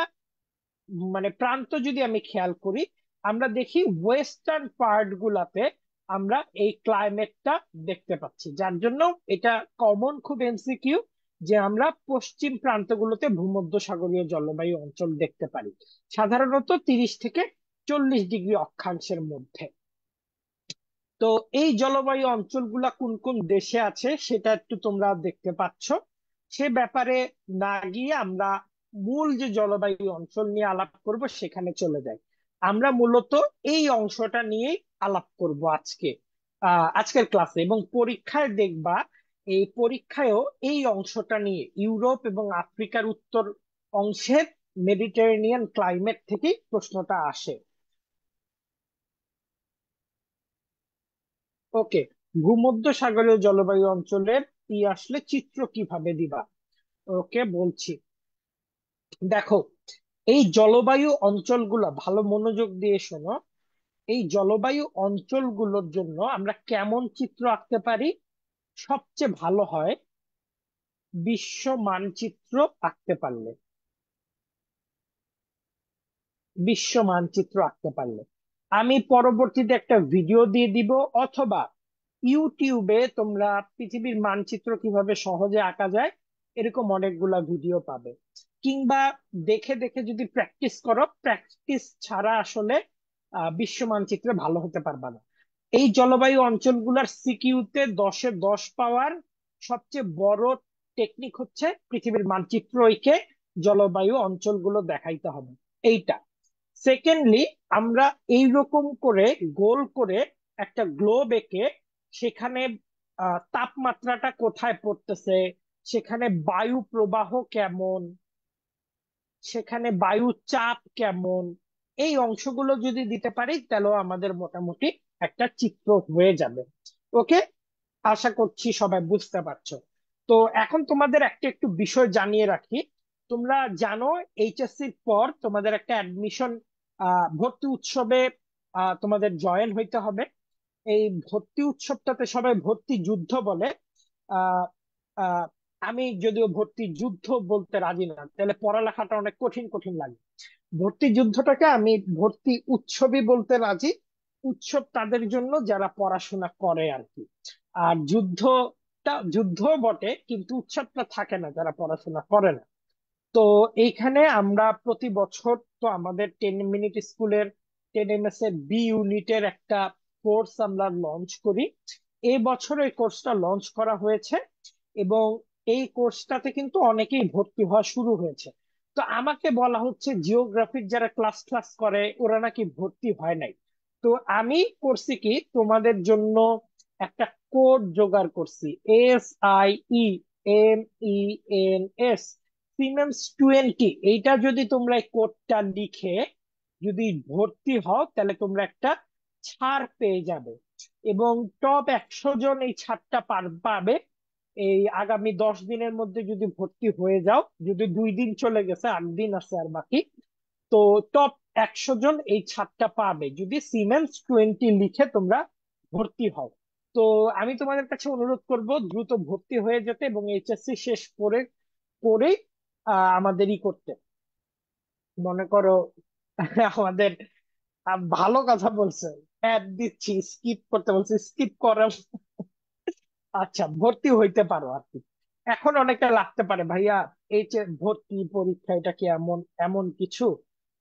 মানে প্রান্ত যদি আমি খেয়াল করি, আমরা দেখি ওয়েস্টার্ন পার্ট গুলাতে আমরা এই ক্লাইমেটটা দেখতে পাচ্ছি, যার জন্য এটা কমন খুব এমসিকিউ যে আমরা পশ্চিম প্রান্তগুলোতে ভূমধ্যসাগরীয় জলবায়ু অঞ্চল দেখতে পারি, সাধারণত 30 থেকে 40 ডিগ্রি অক্ষাংশের মধ্যে। তো এই জলবায়ু অঞ্চলগুলা কোন কোন দেশে আছে সেটা একটু তোমরা দেখতে পাচ্ছ। সে ব্যাপারে না গিয়ে আমরা মূল যে জলবায়ু অঞ্চল নিয়ে আলাপ করব সেখানে চলে যাই। আমরা মূলত এই অংশটা নিয়েই আলাপ করব আজকের ক্লাসে, এবং পরীক্ষায় দেখবা এই পরীক্ষায়ও এই অংশটা নিয়ে ইউরোপ এবং আফ্রিকার উত্তর অংশের মেডিটেরেনিয়ান ক্লাইমেট থেকেই প্রশ্নটা আসে। ওকে, ভূমধ্যসাগরীয় জলবায়ু অঞ্চলের আসলে চিত্র কিভাবে দিবা? ওকে, বলছি। দেখো, এই জলবায়ু অঞ্চলগুলো ভালো মনোযোগ দিয়ে শোনো। এই জলবায়ু অঞ্চলগুলোর জন্য আমরা কেমন চিত্র আঁকতে পারি? সবচেয়ে ভালো হয় বিশ্ব মানচিত্র আঁকতে পারলে। বিশ্ব মানচিত্র আঁকতে পারলে আমি পরবর্তীতে একটা ভিডিও দিয়ে দিব, অথবা ইউটিউবে তোমরা পৃথিবীর মানচিত্র কিভাবে সহজে আঁকা যায় এরকম অনেকগুলা ভিডিও পাবে। কিংবা দেখে দেখে যদি প্র্যাকটিস করো, প্র্যাকটিস ছাড়া আসলে বিশ্ব মানচিত্রে ভালো হতে পারবা না। এই জলবায়ু অঞ্চলগুলোর সিকিউতে 10-এ 10 পাওয়ার সবচেয়ে বড় টেকনিক হচ্ছে পৃথিবীর মানচিত্র এঁকে জলবায়ু অঞ্চলগুলো দেখাইতে হবে, এইটা। সেকেন্ডলি, আমরা এইরকম করে গোল করে একটা গ্লোব এঁকে সেখানে তাপমাত্রাটা কোথায় পড়তেছে, সেখানে বায়ু প্রবাহ কেমন, সেখানে বায়ু চাপ কেমন, এই অংশগুলো যদি দিতে পারি তাহলে আমাদের মোটামুটি একটা চিত্র হয়ে যাবে। ওকে, আশা করছি সবাই বুঝতে পারছো। তো এখন তোমাদের একটা একটু বিষয় জানিয়ে রাখি। তোমরা জানো এইচএসসির পর তোমাদের একটা অ্যাডমিশন ভর্তি উৎসবে তোমাদের জয়েন হইতে হবে। এই ভর্তি উৎসবটাতে সবাই ভর্তি যুদ্ধ বলে। আহ আহ আমি যদিও ভর্তি যুদ্ধ বলতে রাজি না, তাহলে পড়ালেখাটা অনেক কঠিন কঠিন লাগে। ভর্তি যুদ্ধটাকে আমি ভর্তি উৎসবই বলতে রাজি। উৎসব তাদের জন্য যারা পড়াশোনা করে আর কি। আর যুদ্ধটা যুদ্ধ বটে, কিন্তু উৎসবটা থাকে না যারা পড়াশোনা করে না। তো এইখানে আমরা প্রতি বছর তো আমাদের 10 মিনিট স্কুলের 10 MS এর বি ইউনিটের একটা কোর্স আমরা লঞ্চ করি। এই বছর এই কোর্সটা লঞ্চ করা হয়েছে, এবং এই কোর্সটাতে কিন্তু অনেকেই ভর্তি হওয়া শুরু হয়েছে। তো আমাকে বলা হচ্ছে জিওগ্রাফির যারা ক্লাস ক্লাস করে ওরা নাকি ভর্তি হয় নাই। তো আমি করছি কি, তোমাদের জন্য একটা কোড জোগাড় করছি, SIEMENS, সিমেন্স 20। এইটা যদি তোমরা এই কোডটা লিখে যদি ভর্তি হও তাহলে তোমরা একটা ছাড় পেয়ে যাবে, এবং টপ 100 জন এই ছাড়টা পাবে। এই আগামী 10 দিনের মধ্যে যদি ভর্তি হয়ে যাও, যদি 2 দিন চলে গেছে, 8 দিন আছে আর বাকি, তো টপ 100 জন এই ছাড়টা পাবে যদি সিমেন্স 20 লিখে তোমরা ভর্তি হও। তো আমি তোমাদের কাছে অনুরোধ করব দ্রুত ভর্তি হয়ে যেতে, এবং এইচএসসি শেষ করে করে আমাদেরই করতে, মনে করো আমাদের ভালো কথা বলছে, অ্যাড দিচ্ছি, স্কিপ করতে বলছি, স্কিপ করা। আচ্ছা, ভর্তি হইতে পারো আর কি। এখন অনেকটা লাগতে পারে ভাইয়া, এই যে ভর্তি পরীক্ষা এটা কি এমন এমন কিছু,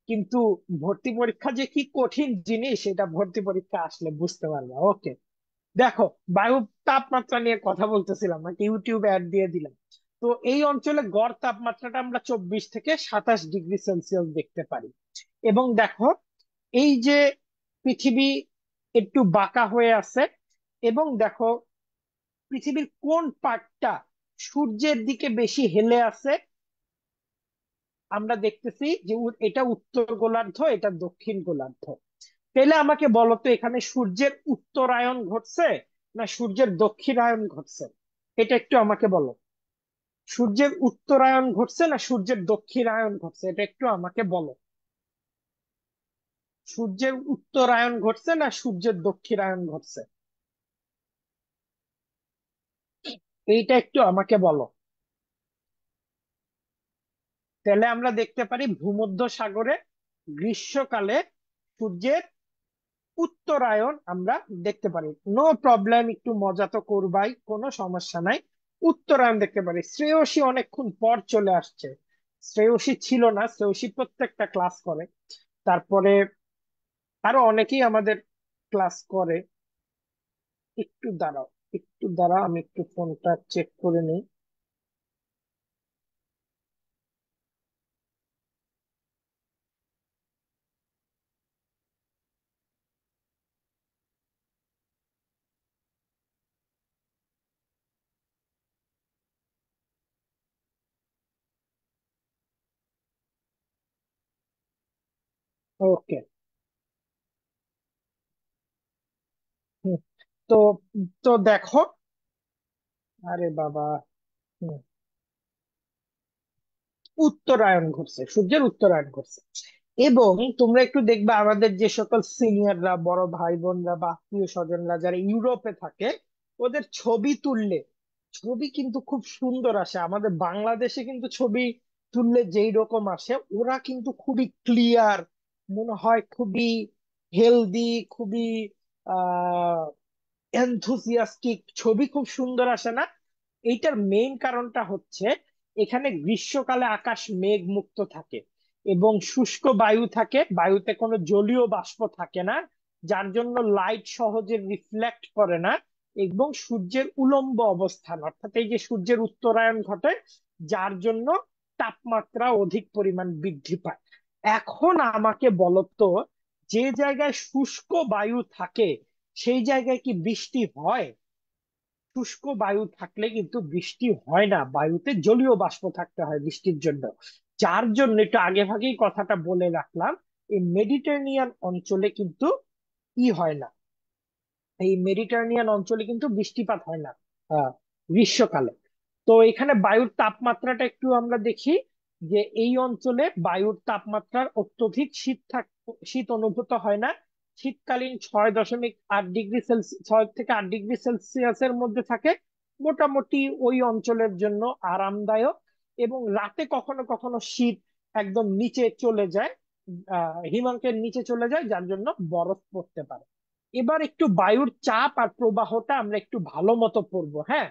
কিন্তু ভর্তি পরীক্ষা যে কি কঠিন জিনিস এটা ভর্তি পরীক্ষা আসলে বুঝতে পারবে। ওকে, দেখো, বায়ু তাপমাত্রা নিয়ে কথা বলতেছিলাম নাকি, ইউটিউবে অ্যাড দিয়ে দিলাম। তো এই অঞ্চলে গড় তাপমাত্রাটা আমরা 24 থেকে 27 ডিগ্রি সেলসিয়াস দেখতে পারি। এবং দেখো, এই যে পৃথিবী একটু বাঁকা হয়ে আছে, এবং দেখো পৃথিবীর কোন পার্টটা সূর্যের দিকে বেশি হেলে আছে? আমরা দেখতেছি যে এটা উত্তর গোলার্ধ, এটা দক্ষিণ গোলার্ধ। তাহলে আমাকে বলো তো, এখানে সূর্যের উত্তরায়ণ ঘটছে না সূর্যের দক্ষিণায়ন ঘটছে? এটা একটু আমাকে বলো। সূর্যের উত্তরায়ণ ঘটছে না সূর্যের দক্ষিণায়ন ঘটছে? এটা একটু আমাকে বলো। সূর্যের উত্তরায়ণ ঘটছে না সূর্যের দক্ষিণায়ন ঘটছে? এইটা একটু আমাকে বলো। তাহলে আমরা দেখতে পারি ভূমধ্য সাগরে গ্রীষ্মকালে সূর্যের উত্তরায়ণ আমরা দেখতে পারি। নো প্রবলেম, একটু মজা তো করবাই, কোনো সমস্যা নাই। উত্তরায়ণ দেখতে পারি। শ্রেয়সী অনেকক্ষণ পর চলে আসছে। শ্রেয়সী ছিল না, শ্রেয়সী প্রত্যেকটা ক্লাস করে। তারপরে আরো অনেকেই আমাদের ক্লাস করে। একটু দাঁড়াও, একটু দাঁড়াও, আমি একটু ফোনটা চেক করে নিই। ওকে। তো তো দেখো। আরে বাবা। হুম, উত্তরায়ণ ঘটছে, সূর্যের উত্তরায়ণ ঘটছে। এবং তোমরা একটু দেখবে আমাদের যে সকল সিনিয়ররা, বড় ভাই বোনরা বা আত্মীয় স্বজনরা যারা ইউরোপে থাকে, ওদের ছবি তুললে ছবি কিন্তু খুব সুন্দর আসে। আমাদের বাংলাদেশে কিন্তু ছবি তুললে যেই রকম আসে, ওরা কিন্তু খুবই ক্লিয়ার, মনে হয় খুবই হেলদি, খুবই আহ এনথুসিয়াস্টিক ছবি, খুব সুন্দর আসে না? এইটার মেইন কারণটা হচ্ছে এখানে গ্রীষ্মকালে আকাশ মেঘ মুক্ত থাকে এবং শুষ্ক বায়ু থাকে, বায়ুতে কোনো জলীয় বাষ্প থাকে না, যার জন্য লাইট সহজে রিফ্লেক্ট করে না। এবং সূর্যের উলম্ব অবস্থান, অর্থাৎ এই যে সূর্যের উত্তরায়ণ ঘটে, যার জন্য তাপমাত্রা অধিক পরিমাণ বৃদ্ধি পায়। এখন আমাকে বলতো, যে জায়গায় শুষ্ক বায়ু থাকে সেই জায়গায় কি বৃষ্টি হয়? শুষ্ক বায়ু থাকলে কিন্তু বৃষ্টি হয় না, বায়ুতে জলীয় বাষ্প থাকতে হয় বৃষ্টির জন্য। যার জন্য একটু আগে ভাগেই কথাটা বলে রাখলাম, এই মেডিটেরেনিয়ান অঞ্চলে কিন্তু কি হয় না, এই মেডিটেরেনিয়ান অঞ্চলে কিন্তু বৃষ্টিপাত হয় না গ্রীষ্মকালে। তো এখানে বায়ুর তাপমাত্রাটা একটু আমরা দেখি, যে এই অঞ্চলে বায়ুর তাপমাত্রার অত্যধিক শীত অনুভূত হয় না। শীতকালীন 6.8 ডিগ্রি সেলসিয়াস, 6 থেকে 8 ডিগ্রি সেলসিয়াসের মধ্যে থাকে। মোটামুটি ওই অঞ্চলের জন্য আরামদায়ক। এবং রাতে কখনো কখনো শীত একদম নিচে চলে যায়, হিমাঙ্কের নিচে চলে যায়, যার জন্য বরফ পড়তে পারে। এবার একটু বায়ুর চাপ আর প্রবাহটা আমরা একটু ভালো মতো পড়বো, হ্যাঁ?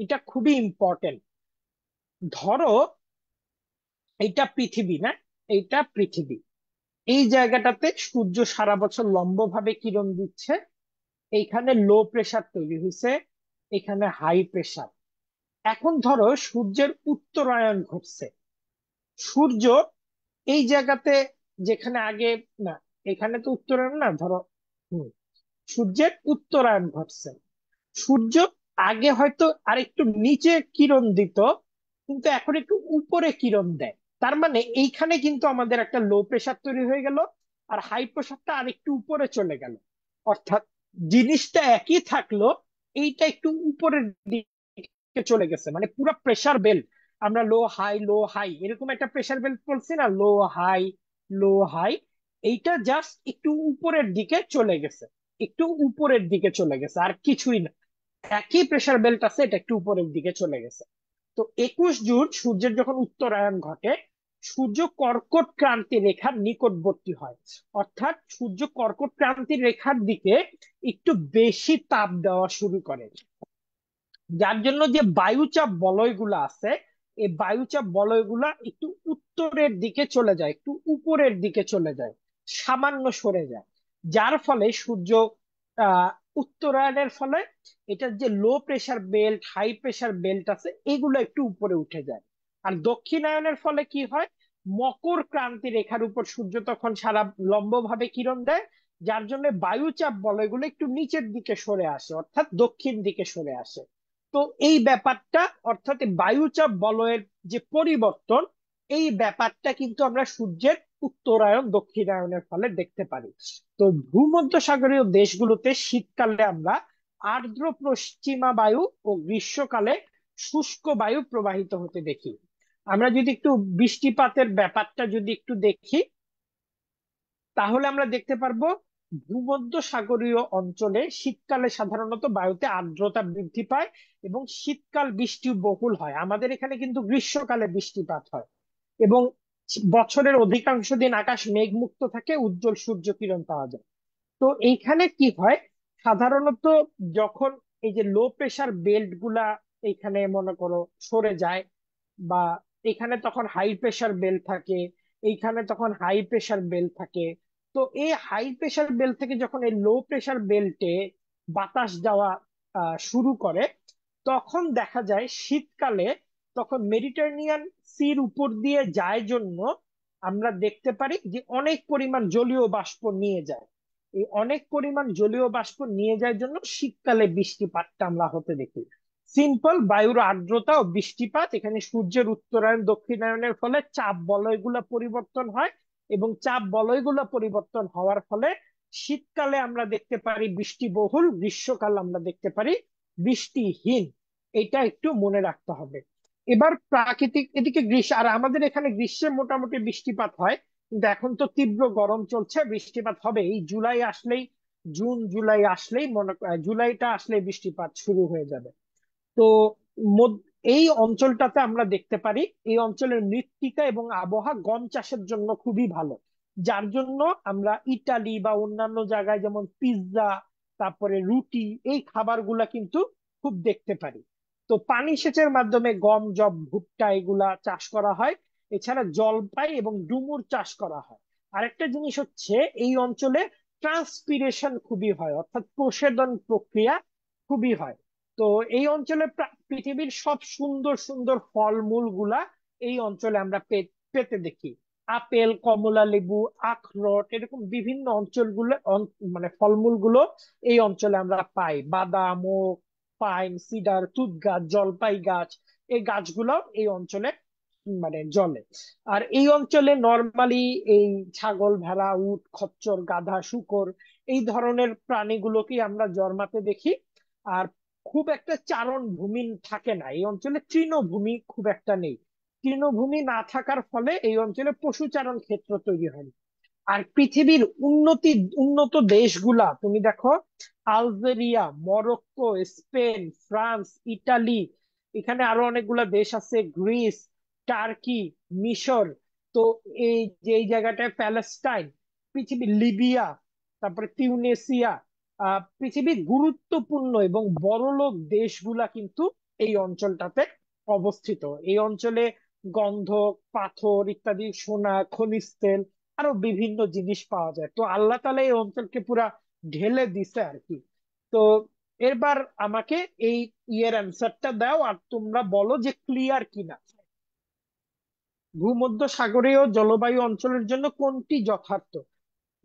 এটা খুবই ইম্পর্টেন্ট। ধরো এইটা পৃথিবী না, এইটা পৃথিবী। এই জায়গাটাতে সূর্য সারা বছর লম্বভাবে কিরণ দিচ্ছে। এইখানে লো প্রেসার তৈরি হয়েছে, এখানে হাই প্রেসার। এখন ধরো সূর্যের উত্তরায়ণ ঘটছে। সূর্য এই জায়গাতে, যেখানে আগে, না, এখানে তো উত্তরায়ণ না, ধরো হম সূর্যের উত্তরায়ণ ঘটছে। সূর্য আগে হয়তো আরেকটু নিচে কিরণ দিত, কিন্তু এখন একটু উপরে কিরণ দেয়। তার মানে এইখানে কিন্তু আমাদের একটা লো প্রেসার তৈরি হয়ে গেল, আর হাই প্রেসারটা আরেকটু উপরে চলে গেল। অর্থাৎ জিনিসটা একই থাকলো, এইটা একটু উপরের দিকে চলে গেছে, মানে পুরো প্রেসার বেল্ট। আমরা লো হাই এরকম একটা প্রেসার বেল্ট বলছি না, লো হাই, লো হাই। এইটা জাস্ট একটু উপরের দিকে চলে গেছে, একটু উপরের দিকে চলে গেছে, আর কিছুই না। একই প্রেসার বেল্ট আছে, এটা একটু উপরের দিকে চলে গেছে। তো 21 জুন সূর্যের যখন উত্তরায়ণ ঘটে, সূর্য কর্কট ক্রান্তি রেখার নিকটবর্তী হয়। অর্থাৎ সূর্য কর্কট ক্রান্তি রেখার দিকে একটু বেশি তাপ দেওয়া শুরু করে, যার জন্য যে বায়ুচাপ বলয়গুলো আছে, এই বায়ুচাপ বলয়গুলা একটু উত্তরের দিকে চলে যায়, একটু উপরের দিকে চলে যায়, সামান্য সরে যায়। যার ফলে সূর্য আহ উত্তরায়ণের ফলে এটার যে low pressure belt, high pressure belt আছে, এগুলো একটু উপরে উঠে যায়। আর দক্ষিণায়নের ফলে কি হয়, মকর ক্রান্তি রেখার উপর সূর্য তখন সারা লম্বভাবে কিরণ দেয়, যার জন্য বায়ুচাপ বলয়গুলো একটু নিচের দিকে সরে আসে, অর্থাৎ দক্ষিণ দিকে সরে আসে। তো এই ব্যাপারটা, অর্থাৎ এই বায়ুচাপ বলয়ের যে পরিবর্তন, এই ব্যাপারটা কিন্তু আমরা সূর্যের উত্তরায়ণ দক্ষিণায়নের ফলে দেখতে পারি। তো ভূমধ্যসাগরীয় দেশগুলোতে শীতকালে আমরা আর্দ্র পশ্চিমা বায়ু ও গ্রীষ্মকালে শুষ্ক বায়ু প্রবাহিত হতে দেখি। আমরা যদি একটু বৃষ্টিপাতের ব্যাপারটা যদি একটু দেখি, তাহলে আমরা দেখতে পারবো ভূমধ্যসাগরীয় অঞ্চলে শীতকালে সাধারণত বায়ুতে আর্দ্রতা বৃদ্ধি পায় এবং শীতকাল বৃষ্টি বহুল হয়। আমাদের এখানে কিন্তু গ্রীষ্মকালে বৃষ্টিপাত হয় এবং বছরের অধিকাংশ দিন আকাশ মেঘমুক্ত থাকে, উজ্জ্বল সূর্য কিরণ পাওয়া যায়। তো এইখানে কি হয়, সাধারণত যখন এই যে লো প্রেসার বেল্ট গুলা এইখানে মনে করো সরে যায়, বা এখানে তখন হাই প্রেসার বেল্ট থাকে, এইখানে তখন হাই প্রেসার বেল্ট থাকে। তো এই হাই প্রেসার বেল্ট থেকে যখন এই লো প্রেসার বেল্টে বাতাস যাওয়া শুরু করে, তখন দেখা যায় শীতকালে তখন মেডিটেরেনিয়ান সির উপর দিয়ে যায় জন্য আমরা দেখতে পারি যে অনেক পরিমাণ জলীয় বাষ্প নিয়ে যায়। এই অনেক পরিমাণ জলীয় বাষ্প নিয়ে যায় জন্য শীতকালে বৃষ্টিপাতটা আমরা হতে দেখি। সিম্পল, বায়ুর আর্দ্রতা ও বৃষ্টিপাত, এখানে সূর্যের উত্তরায়ণ দক্ষিণায়নের ফলে চাপ বলয়গুলো পরিবর্তন হয়, এবং চাপ বলয়গুলো পরিবর্তন হওয়ার ফলে শীতকালে আমরা দেখতে পারি বৃষ্টিবহুল, গ্রীষ্মকাল আমরা দেখতে পারি বৃষ্টিহীন। এটা একটু মনে রাখতে হবে। এবার প্রাকৃতিক এদিকে গ্রীষ্ম, আর আমাদের এখানে গ্রীষ্মে মোটামুটি বৃষ্টিপাত হয়, কিন্তু এখন তো তীব্র গরম চলছে, বৃষ্টিপাত হবে এই জুলাই আসলেই, জুন জুলাই আসলেই জুলাইটা আসলেই বৃষ্টিপাত শুরু হয়ে যাবে। তো এই অঞ্চলটাতে আমরা দেখতে পারি এই অঞ্চলের মৃত্তিকা এবং আবহাওয়া গম চাষের জন্য খুবই ভালো, যার জন্য আমরা ইটালি বা অন্যান্য জায়গায় যেমন পিৎজা, তারপরে রুটি, এই খাবারগুলা কিন্তু খুব দেখতে পারি। তো পানি সেচের মাধ্যমে গম, যব, ভুট্টা এগুলা চাষ করা হয়। এছাড়া জলপাই এবং ডুমুর চাষ করা হয়। আরেকটা জিনিস হচ্ছে, এই অঞ্চলে ট্রান্সপিরেশন খুবই হয়, অর্থাৎ প্রশেদন প্রক্রিয়া খুবই হয়। তো এই অঞ্চলে পৃথিবীর সব সুন্দর সুন্দর ফলমূল গুলা এই অঞ্চলে আমরা পেতে দেখি। আপেল, কমলা লেবু, আখরোট, এরকম বিভিন্ন অঞ্চলগুলো মানে ফলমূল গুলো এই অঞ্চলে আমরা পাই। বাদাম, ওক, পাইন, সিডার, তুত গাছ, জলপাই গাছ, এই গাছগুলো এই অঞ্চলে মানে জলে। আর এই অঞ্চলে নর্মালি এই ছাগল, ভেড়া, উট, খচ্চর, গাধা, শূকর, এই ধরনের প্রাণীগুলোকে আমরা জন্মাতে দেখি। আর খুব একটা চারণ ভূমি থাকে না এই অঞ্চলে, তৃণভূমি খুব একটা নেই। তৃণভূমি না থাকার ফলে এই অঞ্চলে পশুচারণ ক্ষেত্র তৈরি হয়। আর পৃথিবীর উন্নত দেশগুলা তুমি দেখো, Algeria, Morocco, Spain, France, Italy, এখানে আরো অনেকগুলা দেশ আছে, গ্রিস, টার্কি, মিশর। তো এই যে এই জায়গাটায় প্যালেস্টাইন, পৃথিবীর লিবিয়া, তারপরে তিউনেসিয়া, পৃথিবীর গুরুত্বপূর্ণ এবং বড়লোক দেশগুলা কিন্তু এই অঞ্চলটাতে অবস্থিত। এই অঞ্চলে গন্ধক, পাথর ইত্যাদি, সোনা, খনিজ তেল, আরো বিভিন্ন জিনিস পাওয়া যায়। তো আল্লাহ তাআলা এই অঞ্চলকে পুরা ঢেলে দিছে আর কি। তো এবার আমাকে এই ইয়ের অ্যান্সারটা দাও, আর তোমরা বলো যে ক্লিয়ার কিনা। ভূমধ্যসাগরীয় জলবায়ু অঞ্চলের জন্য কোনটি যথার্থ?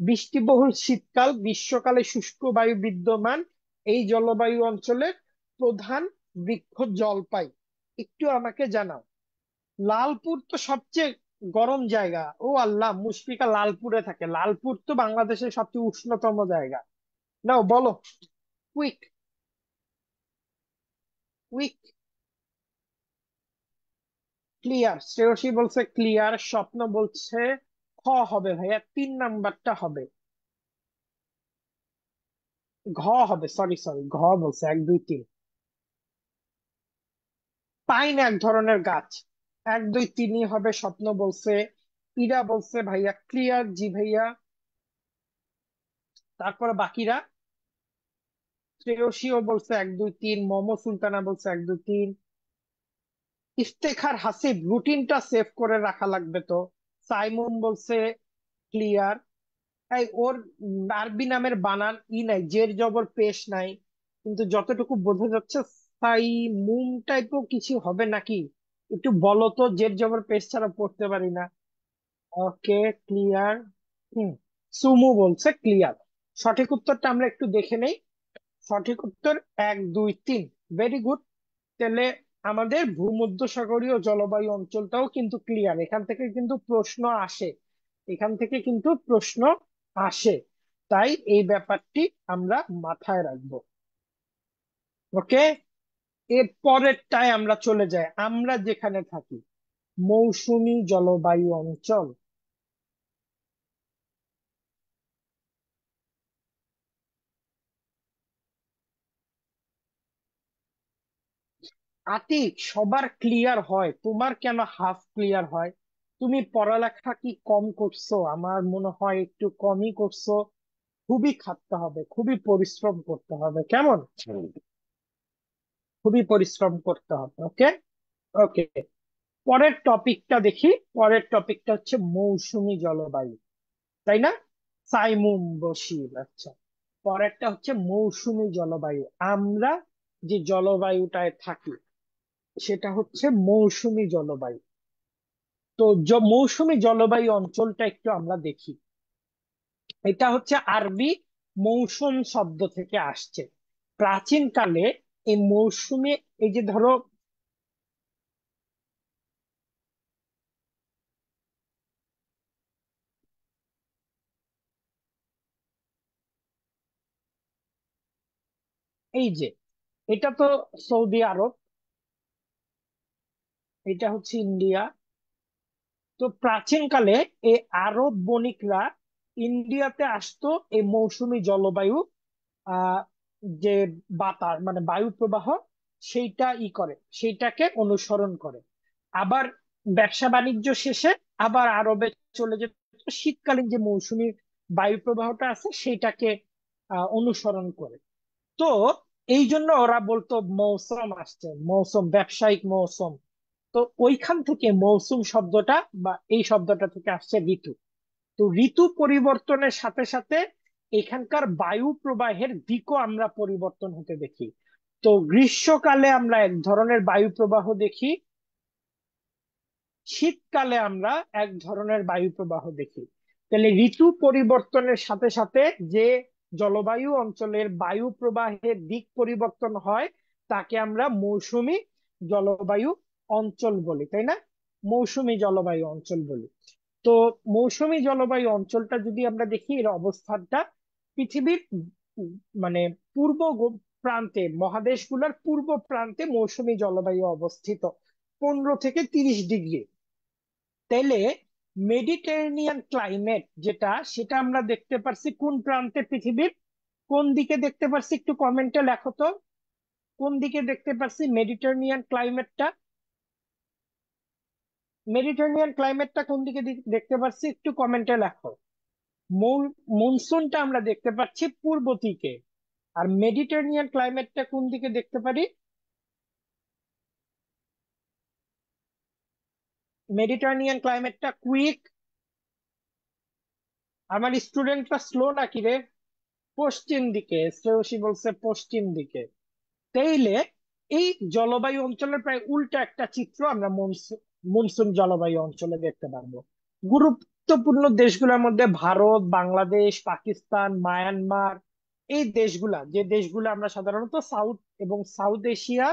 বৃষ্টিবহুল শীতকাল, গ্রীষ্মকালে শুষ্ক বায়ু বিদ্যমান, এই জলবায়ু অঞ্চলের প্রধান বৃক্ষ জলপাই। একটু আমাকে জানাও। লালপুর তো সবচেয়ে গরম জায়গা, ও আল্লাহ, মুশফিকা লালপুরে থাকে। লালপুর তো বাংলাদেশের সবচেয়ে উষ্ণতম জায়গা। নাও বলো, কুইক, কুইক। ক্লিয়ার, শ্রেয়সী বলছে ক্লিয়ার, স্বপ্ন বলছে খ হবে ভাইয়া, 3 নাম্বারটা হবে। ঘ হবে, সরি সরি, ঘ বলছে, 1 2 3। পাইন এক ধরনের গাছ। 1 2 3ই হবে, স্বপ্ন বলছে। ইরা বলছে ভাইয়া ক্লিয়ার, জি ভাইয়া। তারপরে বাকিরা, শ্রেয়সীও বলছে 1 2 3, মোমো সুলতানা বলছে 1 2 3। ইফতেখার হাসিব রুটিনটা সেভ করে রাখা লাগবে তো। সাইমন বলছে ক্লিয়ার। এই ওর আরবি নামের বানান ই নাই, জের জবর পেশ নাই, কিন্তু যতটুকু বোঝা যাচ্ছে সাইমুম টাইপও কিছু হবে নাকি, একটু বলো তো, জের জবর পেশ ছাড়া পড়তে পারি না। ওকে, ক্লিয়ার। হুম, সুমু বলছে ক্লিয়ার। সঠিক উত্তরটা আমরা একটু দেখে নেই। সঠিক উত্তর 1 2 3, ভেরি গুড। তাহলে আমাদের ভূমধ্যসাগরীয় জলবায়ু অঞ্চলটাও কিন্তু ক্লিয়ার, এখান থেকে কিন্তু প্রশ্ন আসে, এখান থেকে কিন্তু প্রশ্ন আসে। তাই এই ব্যাপারটি আমরা মাথায় রাখবো। ওকে, এর পরেরটায় আমরা চলে যাই, আমরা যেখানে থাকি মৌসুমী জলবায়ু অঞ্চল। আতিক, সবার ক্লিয়ার হয়, তোমার কেন হাফ ক্লিয়ার হয়? তুমি পড়ালেখা কি কম করছো? আমার মনে হয় একটু কমই করছো। খুবই খাটতে হবে, খুবই পরিশ্রম করতে হবে, কেমন? খুবই পরিশ্রম করতে হবে। ওকে, ওকে। পরের টপিকটা দেখি। পরের টপিকটা হচ্ছে মৌসুমী জলবায়ু, তাই না? সাইমুম বশির, আচ্ছা। পরেরটা হচ্ছে মৌসুমী জলবায়ু। আমরা যে জলবায়ুটায় থাকি সেটা হচ্ছে মৌসুমী জলবায়ু। তো মৌসুমী জলবায়ু অঞ্চলটা একটু আমরা দেখি। এটা হচ্ছে আরবি মৌসুম শব্দ থেকে আসছে। প্রাচীনকালে এই মৌসুমে, এই যে ধরো, এই যে এটা তো সৌদি আরব, এটা হচ্ছে ইন্ডিয়া। তো প্রাচীনকালে এই আরব বণিকরা ইন্ডিয়াতে আসতো এই মৌসুমী জলবায়ু, আহ যে বাতাস মানে বায়ু প্রবাহ, সেইটা করে, সেইটাকে অনুসরণ করে। আবার ব্যবসা বাণিজ্য শেষে আবার আরবে চলে যেত, শীতকালীন যে মৌসুমী বায়ু প্রবাহটা আছে সেইটাকে অনুসরণ করে। তো এই জন্য ওরা বলতো মৌসুম আসছে, মৌসুম, ব্যবসায়িক মৌসুম। তো ওইখান থেকে মৌসুম শব্দটা বা এই শব্দটা থেকে আসছে ঋতু। তো ঋতু পরিবর্তনের সাথে সাথে এখানকার বায়ু প্রবাহের দিকও আমরা পরিবর্তন হতে দেখি। তো গ্রীষ্মকালে আমরা এক ধরনের বায়ু প্রবাহ দেখি, শীতকালে আমরা এক ধরনের বায়ু প্রবাহ দেখি। তাহলে ঋতু পরিবর্তনের সাথে সাথে যে জলবায়ু অঞ্চলের বায়ু প্রবাহের দিক পরিবর্তন হয় তাকে আমরা মৌসুমী জলবায়ু অঞ্চল বলি, তাই না? মৌসুমী জলবায়ু অঞ্চল বলি। তো মৌসুমী জলবায়ু অঞ্চলটা যদি আমরা দেখি, এর অবস্থানটা পৃথিবীর মানে প্রান্তে, মহাদেশগুলোর পূর্ব প্রান্তে মৌসুমী জলবায়ু অবস্থিত 15 থেকে 30 ডিগ্রি। তাইলে মেডিটেরেনিয়ান ক্লাইমেট যেটা, সেটা আমরা দেখতে পারছি কোন প্রান্তে পৃথিবীর? কোন দিকে দেখতে পারছি একটু কমেন্টে লেখো তো। কোন দিকে দেখতে পারছি মেডিটেরেনিয়ান ক্লাইমেটটা? মেডিটেরেনিয়ান ক্লাইমেটটা কোন দিকে দেখতে পারছি একটু কমেন্টে লেখো। মনসুনটা আমরা দেখতে পাচ্ছি পূর্ব দিকে। আর মেডিটেরেনিয়ান ক্লাইমেটটা কোন দিকে দেখতে পারি? মেডিটেরেনিয়ান ক্লাইমেটটা কুইক, আমার স্টুডেন্টরা স্লো নাকি রে? পশ্চিম দিকে, শ্রেয়সী বলছে পশ্চিম দিকে। তাইলে এই জলবায়ু অঞ্চলের প্রায় উল্টা একটা চিত্র আমরা মনসুন জলবায়ু অঞ্চলে দেখতে পারবো। গুরুত্বপূর্ণ দেশগুলোর মধ্যে ভারত, বাংলাদেশ, পাকিস্তান, মায়ানমার, এই দেশগুলা, যে দেশগুলো আমরা সাধারণত সাউথ এশিয়া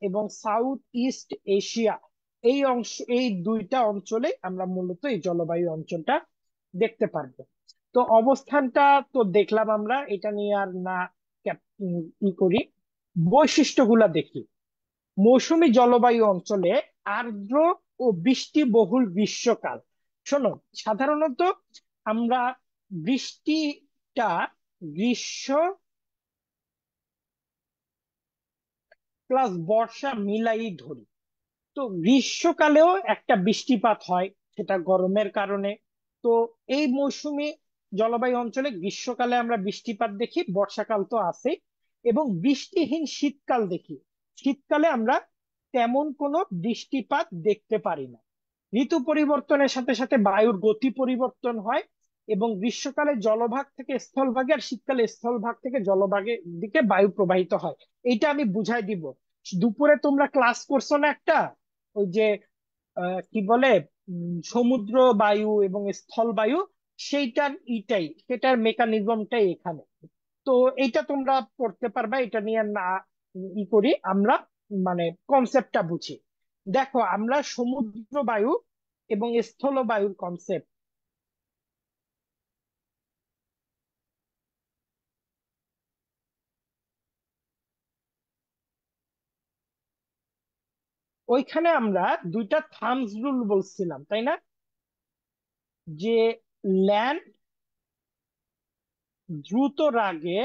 এবং সাউথ ইস্ট এশিয়া, এই অংশ, এই দুইটা অঞ্চলে আমরা মূলত এই জলবায়ু অঞ্চলটা দেখতে পারবো। তো অবস্থানটা তো দেখলাম আমরা, এটা নিয়ে আর না ই করি। বৈশিষ্ট্যগুলা দেখি। মৌসুমী জলবায়ু অঞ্চলে আর্দ্র ও বৃষ্টিবহুল গ্রীষ্মকাল। শোনো, সাধারণত আমরা বৃষ্টিটা গ্রীষ্ম প্লাস বর্ষা মিলাই ধরি। তো গ্রীষ্মকালেও একটা বৃষ্টিপাত হয়, সেটা গরমের কারণে। তো এই মৌসুমী জলবায়ু অঞ্চলে গ্রীষ্মকালে আমরা বৃষ্টিপাত দেখি, বর্ষাকাল তো আছে, এবং বৃষ্টিহীন শীতকাল দেখি। শীতকালে আমরা তেমন কোনো বৃষ্টিপাত দেখতে পারি না। ঋতু পরিবর্তনের সাথে সাথে বায়ুর গতি পরিবর্তন হয়, এবং গ্রীষ্মকালে জলভাগ থেকে স্থলভাগে আর শীতকালে স্থলভাগ থেকে জলভাগের দিকে বায়ু প্রবাহিত হয়। এইটা আমি বুঝাই দিব। দুপুরে তোমরা ক্লাস করছো না একটা, ওই যে কি বলে, সমুদ্র বায়ু এবং স্থল বায়ু, সেটার মেকানিজমটাই এখানে। তো এটা তোমরা পড়তে পারবা, এটা নিয়ে না ই করি আমরা, মানে কনসেপ্টটা বুঝি। দেখো আমরা সমুদ্র বায়ু এবং স্থল বায়ুর কনসেপ্ট, ওইখানে আমরা দুইটা থামস রুল বলছিলাম, তাই না? যে ল্যান্ড দ্রুত রাগে,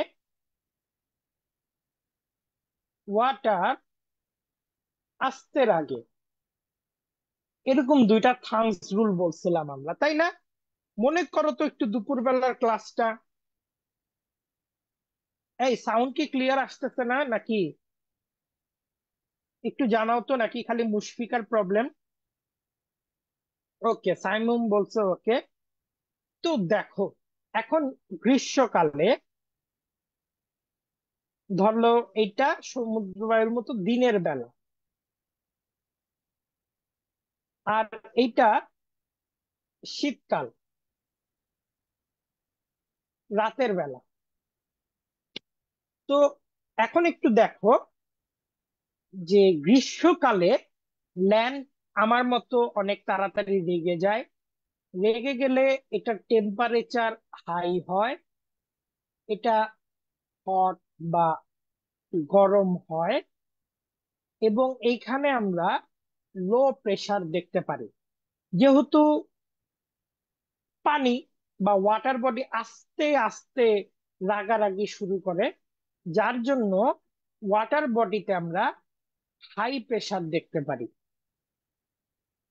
ওয়াটার আস্তে রাগে, এরকম দুইটা থামস রুল বলছিলাম আমরা, তাই না? মনে করো তো একটু দুপুরবেলার ক্লাসটা। এই সাউন্ড কি ক্লিয়ার আসতেছে না নাকি? একটু জানাও তো, নাকি খালি মুশফিকার প্রবলেম? ওকে, সাইমুম বলছে ওকে। তো দেখো, এখন গ্রীষ্মকালে ধরলো এটা সমুদ্র বায়ুর মতো দিনের বেলা, আর এইটা শীতকাল, রাতের বেলা। তো এখন একটু দেখো যে গ্রীষ্মকালে ল্যান্ড আমার মতো অনেক তাড়াতাড়ি রেগে যায়। রেগে গেলে এটার টেম্পারেচার হাই হয়, এটা হট বা গরম হয়, এবং এইখানে আমরা লো প্রেসার দেখতে পারি। যেহেতু পানি বা ওয়াটার বডি আস্তে আস্তে রাগারাগি শুরু করে, যার জন্য ওয়াটার বডিতে আমরা হাই প্রেসার দেখতে পারি।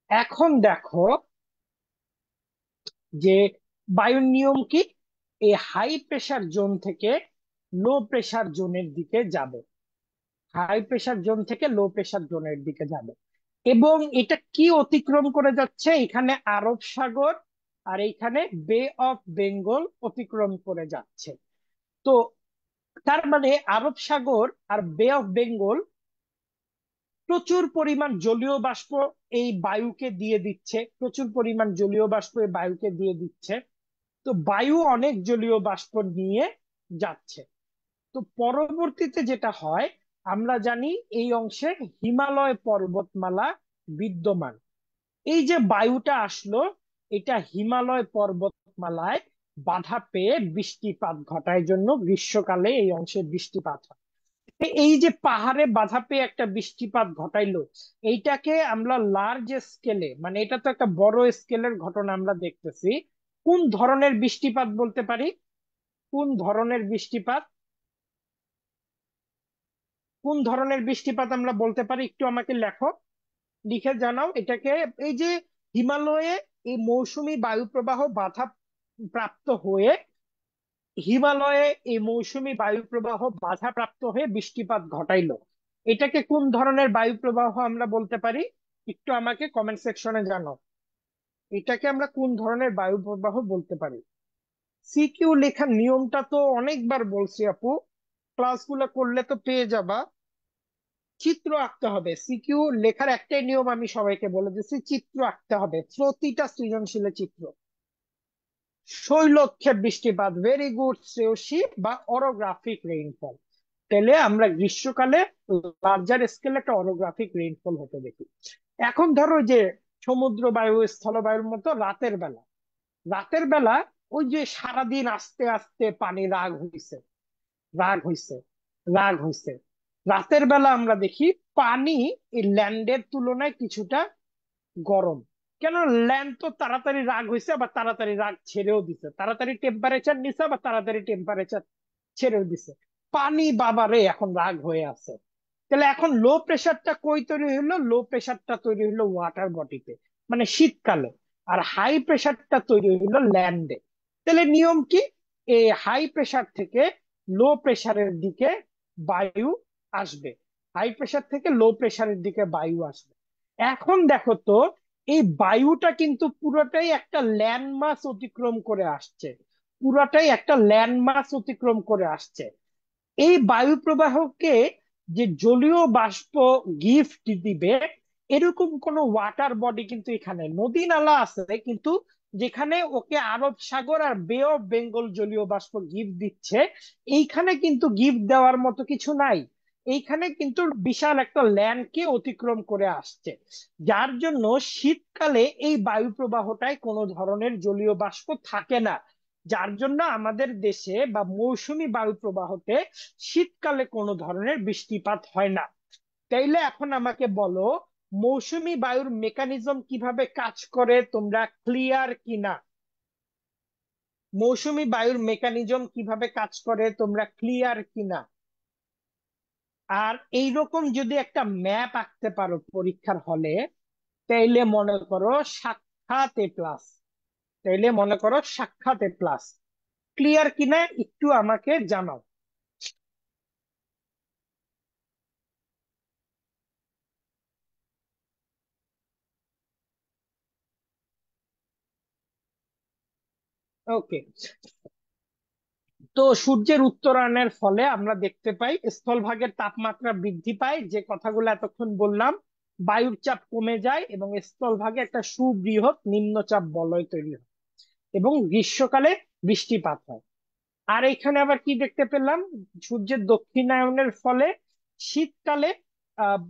এখন দেখো যে বায়ুর নিয়ম কি, এই হাই প্রেসার জোন থেকে লো প্রেসার জোনের দিকে যাবে, হাই প্রেসার জোন থেকে লো প্রেসার জোনের দিকে যাবে। এবং এটা কি অতিক্রম করে যাচ্ছে, এখানে আরব সাগর আর এইখানে বে অফ বেঙ্গল অতিক্রম করে যাচ্ছে। তো তার মানে আরব সাগর আর বে অফ বেঙ্গল প্রচুর পরিমাণ জলীয় বাষ্প এই বায়ুকে দিয়ে দিচ্ছে, প্রচুর পরিমাণ জলীয় বাষ্প এই বায়ুকে দিয়ে দিচ্ছে। তো বায়ু অনেক জলীয় বাষ্প নিয়ে যাচ্ছে। তো পরবর্তীতে যেটা হয়, আমরা জানি এই অংশে হিমালয় পর্বতমালা বিদ্যমান। এই যে বায়ুটা আসলো, এটা হিমালয় পর্বতমালায় বাধা পেয়ে বৃষ্টিপাত ঘটায়, জন্য গ্রীষ্মকালে এই অংশে বৃষ্টিপাত হয়। এই যে পাহাড়ে বাধা পেয়ে একটা বৃষ্টিপাত ঘটাইলো, এইটাকে আমরা লার্জ স্কেলে, মানে এটা তো একটা বড় স্কেলের ঘটনা আমরা দেখতেছি, কোন ধরনের বৃষ্টিপাত বলতে পারি? কোন ধরনের বৃষ্টিপাত, কোন ধরনের বৃষ্টিপাত আমরা বলতে পারি, একটু আমাকে লেখো, লিখে জানাও এটাকে। এই যে হিমালয়ে এই মৌসুমী বায়ুপ্রবাহ বাধা প্রাপ্ত হয়ে, হিমালয়ে এই মৌসুমী বায়ুপ্রবাহ বাধাপ্রাপ্ত হয়ে বৃষ্টিপাত ঘটাইলো, এটাকে কোন ধরনের বায়ুপ্রবাহ আমরা বলতে পারি? একটু আমাকে কমেন্ট সেকশনে জানাও, এটাকে আমরা কোন ধরনের বায়ুপ্রবাহ বলতে পারি। সিকিউ লেখার নিয়মটা তো অনেকবার বলছি আপু, ক্লাসগুলো করলে তো পেয়ে যাবা। চিত্র আঁকতে হবে, সিকিউ লেখার একটাই নিয়ম আমি সবাইকে বলে দিচ্ছি, চিত্র আঁকতে হবে, প্রতিটা সৃজনশীলের চিত্র। শৈলক্ষে বৃষ্টিপাত, ভেরি গুড শ্রেয়সী, বা অরোগ্রাফিক রেইনফল। তাহলে আমরা গ্রীষ্মকালে লার্জার স্কেলে একটা অরোগ্রাফিক রেইনফল হতে দেখি। এখন ধরো যে সমুদ্র বায়ু স্থলবায়ুর মতো রাতের বেলা, রাতের বেলা ওই যে সারাদিন আস্তে আস্তে পানি রাগ হইছে, রাগ হইছে, রাগ হইছে, রাতের বেলা আমরা দেখি পানি এই ল্যান্ডের তুলনায় কিছুটা গরম। কেন? ল্যান্ড তো তাড়াতাড়ি রাগ হয়েছে, আবার তাড়াতাড়ি রাগ ছেড়েও দিছে, তাড়াতাড়ি টেম্পারেচার নিছে, আবার তাড়াতাড়ি টেম্পারেচার ছেড়েও দিছে। পানি বাবারে এখন রাগ হয়ে আছে। তাহলে এখন লো প্রেসারটা কই তৈরি হলো? লো প্রেসারটা তৈরি হলো ওয়াটার বডিতে, মানে শীতকালে। আর হাই প্রেসারটা তৈরি হলো ল্যান্ডে। তাহলে নিয়ম কি, এই হাই প্রেসার থেকে লো প্রেসারের দিকে বায়ু আসবে, হাই প্রেসার থেকে লো প্রেসারের দিকে বায়ু আসবে। এখন দেখো তো, এই বায়ুটা কিন্তু পুরোটাই একটা ল্যান্ডমাস অতিক্রম করে আসছে, পুরোটাই একটা ল্যান্ডমাস অতিক্রম করে আসছে। এই বায়ু প্রবাহকে যে জলীয় বাষ্প গিফট দিবে, এরকম কোন ওয়াটার বডি কিন্তু এখানে, নদী নালা আছে কিন্তু যেখানে ওকে আরব সাগর আর বে অফ বেঙ্গল জলীয় বাষ্প গিফট দিচ্ছে, এইখানে কিন্তু গিফট দেওয়ার মতো কিছু নাই। এইখানে কিন্তু বিশাল একটা ল্যান্ডকে অতিক্রম করে আসছে, যার জন্য শীতকালে এই বায়ু প্রবাহটায় কোনো ধরনের জলীয় বাষ্প থাকে না, যার জন্য আমাদের দেশে বা মৌসুমী বায়ু প্রবাহতে শীতকালে কোনো ধরনের বৃষ্টিপাত হয় না। তাইলে এখন আমাকে বলো, মৌসুমী বায়ুর মেকানিজম কিভাবে কাজ করে তোমরা ক্লিয়ার কিনা? মৌসুমী বায়ুর মেকানিজম কিভাবে কাজ করে তোমরা ক্লিয়ার কিনা? আর এইরকম যদি একটা ম্যাপ আঁকতে পারো পরীক্ষার হলে, তাইলে মনে করো সাক্ষাৎ এ প্লাস। তাইলে মনে করো সাক্ষাৎ এ প্লাস। ক্লিয়ার কিনা একটু আমাকে জানাও। ওকে। তো সূর্যের উত্তরায়ণের ফলে আমরা দেখতে পাই স্থলভাগের তাপমাত্রা বৃদ্ধি পায়, যে কথাগুলো এতক্ষণ বললাম। বায়ুর চাপ কমে যায় এবং স্থলভাগে একটা সুবৃহৎ নিম্নচাপ বলয় তৈরি হয়, এবং গ্রীষ্মকালে বৃষ্টিপাত হয়। আর এখানে আবার কি দেখতে পেলাম, সূর্যের দক্ষিণায়নের ফলে শীতকালে আহ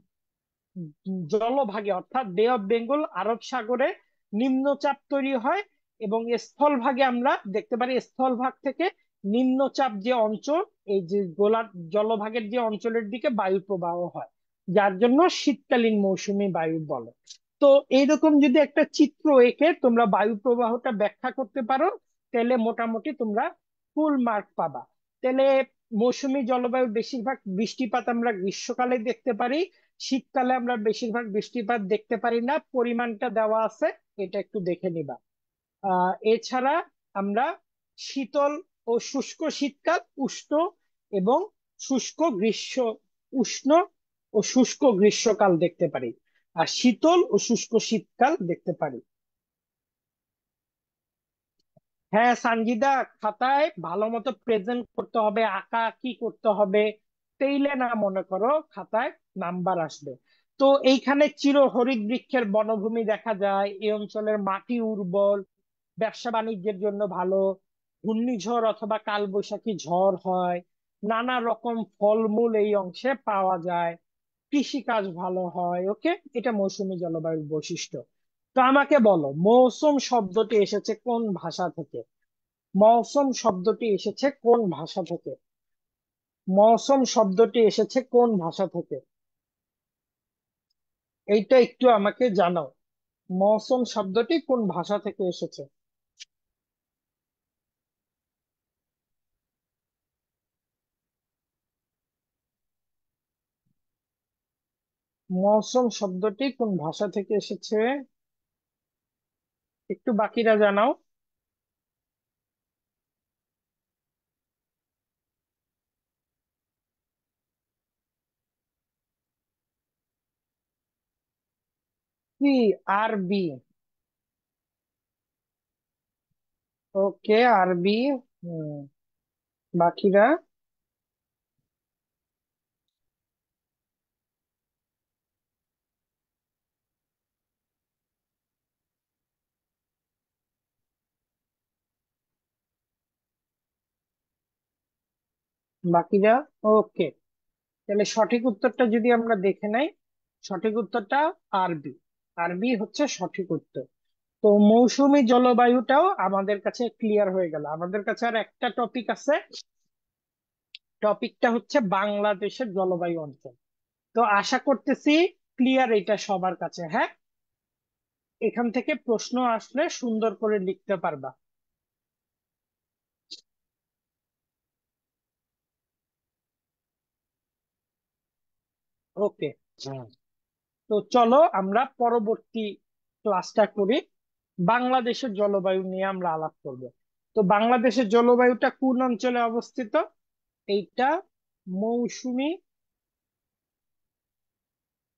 জলভাগে অর্থাৎ বে অফ বেঙ্গল আরব সাগরে নিম্নচাপ তৈরি হয়, এবং স্থলভাগে আমরা দেখতে পারি স্থলভাগ থেকে নিম্নচাপ যে অঞ্চল, এই যে গোলার জলভাগের যে অঞ্চলের দিকে বায়ু প্রবাহ হয়, যার জন্য শীতকালীন মৌসুমী বায়ু বলে। তো এইরকম যদি একটা চিত্র এঁকে তোমরা বায়ু প্রবাহটা ব্যাখ্যা করতে পারো, তাহলে মোটামুটি তোমরা ফুল মার্ক পাবা। তাহলে মৌসুমী জলবায়ুর বেশিরভাগ বৃষ্টিপাত আমরা গ্রীষ্মকালে দেখতে পারি, শীতকালে আমরা বেশিরভাগ বৃষ্টিপাত দেখতে পারি না। পরিমাণটা দেওয়া আছে, এটা একটু দেখে নিবা। এছাড়া আমরা শীতল ও শুষ্ক শীতকাল, উষ্ণ এবং শুষ্ক গ্রীষ্ম, উষ্ণ ও শুষ্ক গ্রীষ্মকাল দেখতে পারি, আর শীতল ও শুষ্ক শীতকাল দেখতে পারি। হ্যাঁ সানজিদা, খাতায় ভালো মতো প্রেজেন্ট করতে হবে, আঁকা আঁকি করতে হবে, তাইলে না মনে করো খাতায় নাম্বার আসবে। তো এইখানে চির হরিৎ বৃক্ষের বনভূমি দেখা যায়, এই অঞ্চলের মাটি উর্বর, ব্যবসা বাণিজ্যের জন্য ভালো, ঘূর্ণিঝড় অথবা কালবৈশাখী ঝড় হয়, নানা রকম ফলমূল এই অংশে পাওয়া যায়, কৃষিকাজ ভালো হয়। ওকে, এটা মৌসুমী জলবায়ুর বৈশিষ্ট্য। তো আমাকে বলো, মৌসুম শব্দটি এসেছে কোন ভাষা থেকে? মৌসুম শব্দটি এসেছে কোন ভাষা থেকে? মৌসুম শব্দটি এসেছে কোন ভাষা থেকে? এইটা একটু আমাকে জানাও। মৌসুম শব্দটি কোন ভাষা থেকে এসেছে? মৌসুম শব্দটি কোন ভাষা থেকে এসেছে? একটু বাকিরা জানাও। কি? আরবি? ওকে, আরবি। হুম, বাকিরা? বাকিরা? ওকে, তাহলে সঠিক উত্তরটা যদি আমরা দেখে নেই, সঠিক উত্তরটা আরবি। আরবি হচ্ছে সঠিক উত্তর। তো মৌসুমী জলবায়ুটাও আমাদের কাছে ক্লিয়ার হয়ে গেল। আমাদের কাছে আর একটা টপিক আছে, টপিকটা হচ্ছে বাংলাদেশের জলবায়ু অঞ্চল। তো আশা করতেছি ক্লিয়ার এটা সবার কাছে। হ্যাঁ, এখান থেকে প্রশ্ন আসলে সুন্দর করে লিখতে পারবা। ওকে। তো চলো আমরা পরবর্তী ক্লাসটা করি, বাংলাদেশের জলবায়ু নিয়ে আমরা আলাপ করব। তো বাংলাদেশের জলবায়ুটা কোন অঞ্চলে অবস্থিত? এইটা মৌসুমী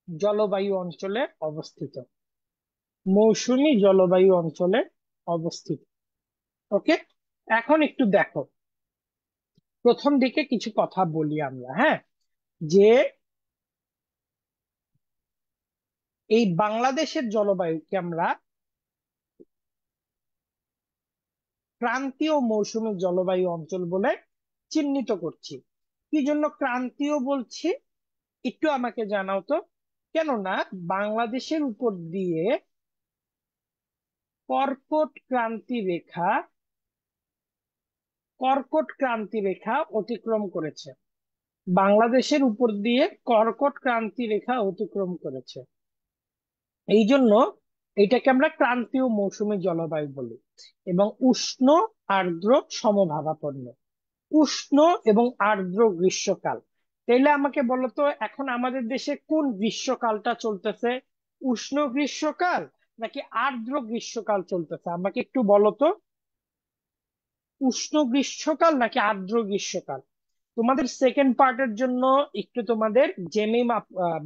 জলবায়ু অঞ্চলে অবস্থিত। মৌসুমী জলবায়ু অঞ্চলে অবস্থিত। ওকে। এখন একটু দেখো, প্রথম দিকে কিছু কথা বলি আমরা। হ্যাঁ, যে এই বাংলাদেশের জলবায়ুকে আমরা ক্রান্তীয় মৌসুমী জলবায়ু অঞ্চল বলে চিহ্নিত করছি। কি জন্য ক্রান্তীয় বলছি? একটু আমাকে জানাও তো, কেননা বাংলাদেশের উপর দিয়ে কর্কট ক্রান্তি রেখা কর্কট ক্রান্তি রেখা অতিক্রম করেছে। বাংলাদেশের উপর দিয়ে কর্কট ক্রান্তি রেখা অতিক্রম করেছে, এই জন্য এটাকে আমরা ক্রান্তীয় মৌসুমী জলবায়ু বলি। এবং উষ্ণ, আর্দ্র, সমভাবাপন্ন। উষ্ণ এবং আর্দ্র গ্রীষ্মকাল। তাইলে আমাকে বলো তো, এখন আমাদের দেশে কোন গ্রীষ্মকালটা চলতেছে? উষ্ণ গ্রীষ্মকাল নাকি আর্দ্র গ্রীষ্মকাল চলতেছে? আমাকে একটু বলো তো, উষ্ণ গ্রীষ্মকাল নাকি আর্দ্র গ্রীষ্মকাল? তোমাদের সেকেন্ড পার্টের জন্য একটু তোমাদের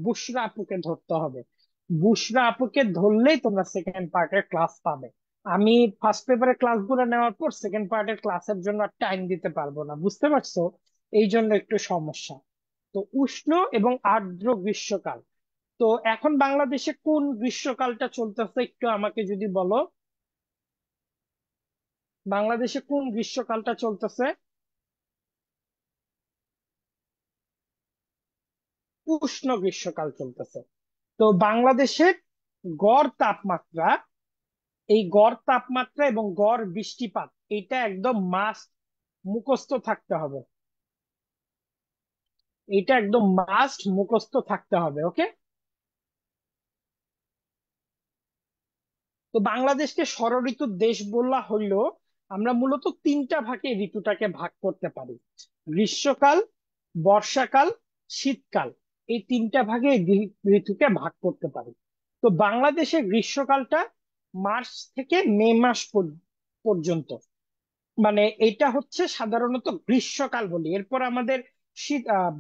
বুশরা আপুকে ধরতে হবে। বুশরা আপুকে ধরলেই তোমরা সেকেন্ড পার্টের ক্লাস পাবে। আমি ফার্স্ট পেপারের ক্লাসগুলো নেওয়ার পর সেকেন্ড পার্টের ক্লাসের জন্য টাইম দিতে পারবো না, বুঝতে পারছো? এই জন্য একটু সমস্যা। তো উষ্ণ এবং আর্দ্র গ্রীষ্মকাল। তো এখন বাংলাদেশে কোন গ্রীষ্মকালটা চলতেছে একটু আমাকে যদি বলো। বাংলাদেশে কোন গ্রীষ্মকালটা চলতেছে? উষ্ণ গ্রীষ্মকাল চলতেছে। তো বাংলাদেশের গড় তাপমাত্রা, এই গড় তাপমাত্রা এবং গড় বৃষ্টিপাত, এটা একদম মাস্ট মুখস্থ থাকতে হবে। এটা একদম মাস্ট মুখস্থ থাকতে হবে, ওকে? তো বাংলাদেশকে ষড়ঋতুর দেশ বলা হইলেও আমরা মূলত তিনটা ভাগে ঋতুটাকে ভাগ করতে পারি: গ্রীষ্মকাল, বর্ষাকাল, শীতকাল। এই তিনটা ভাগে এই ঋতুকে ভাগ করতে পারি। তো বাংলাদেশে গ্রীষ্মকালটা মার্চ থেকে মে মাস পর্যন্ত, মানে এটা হচ্ছে সাধারণত গ্রীষ্মকাল বলি। এরপর আমাদের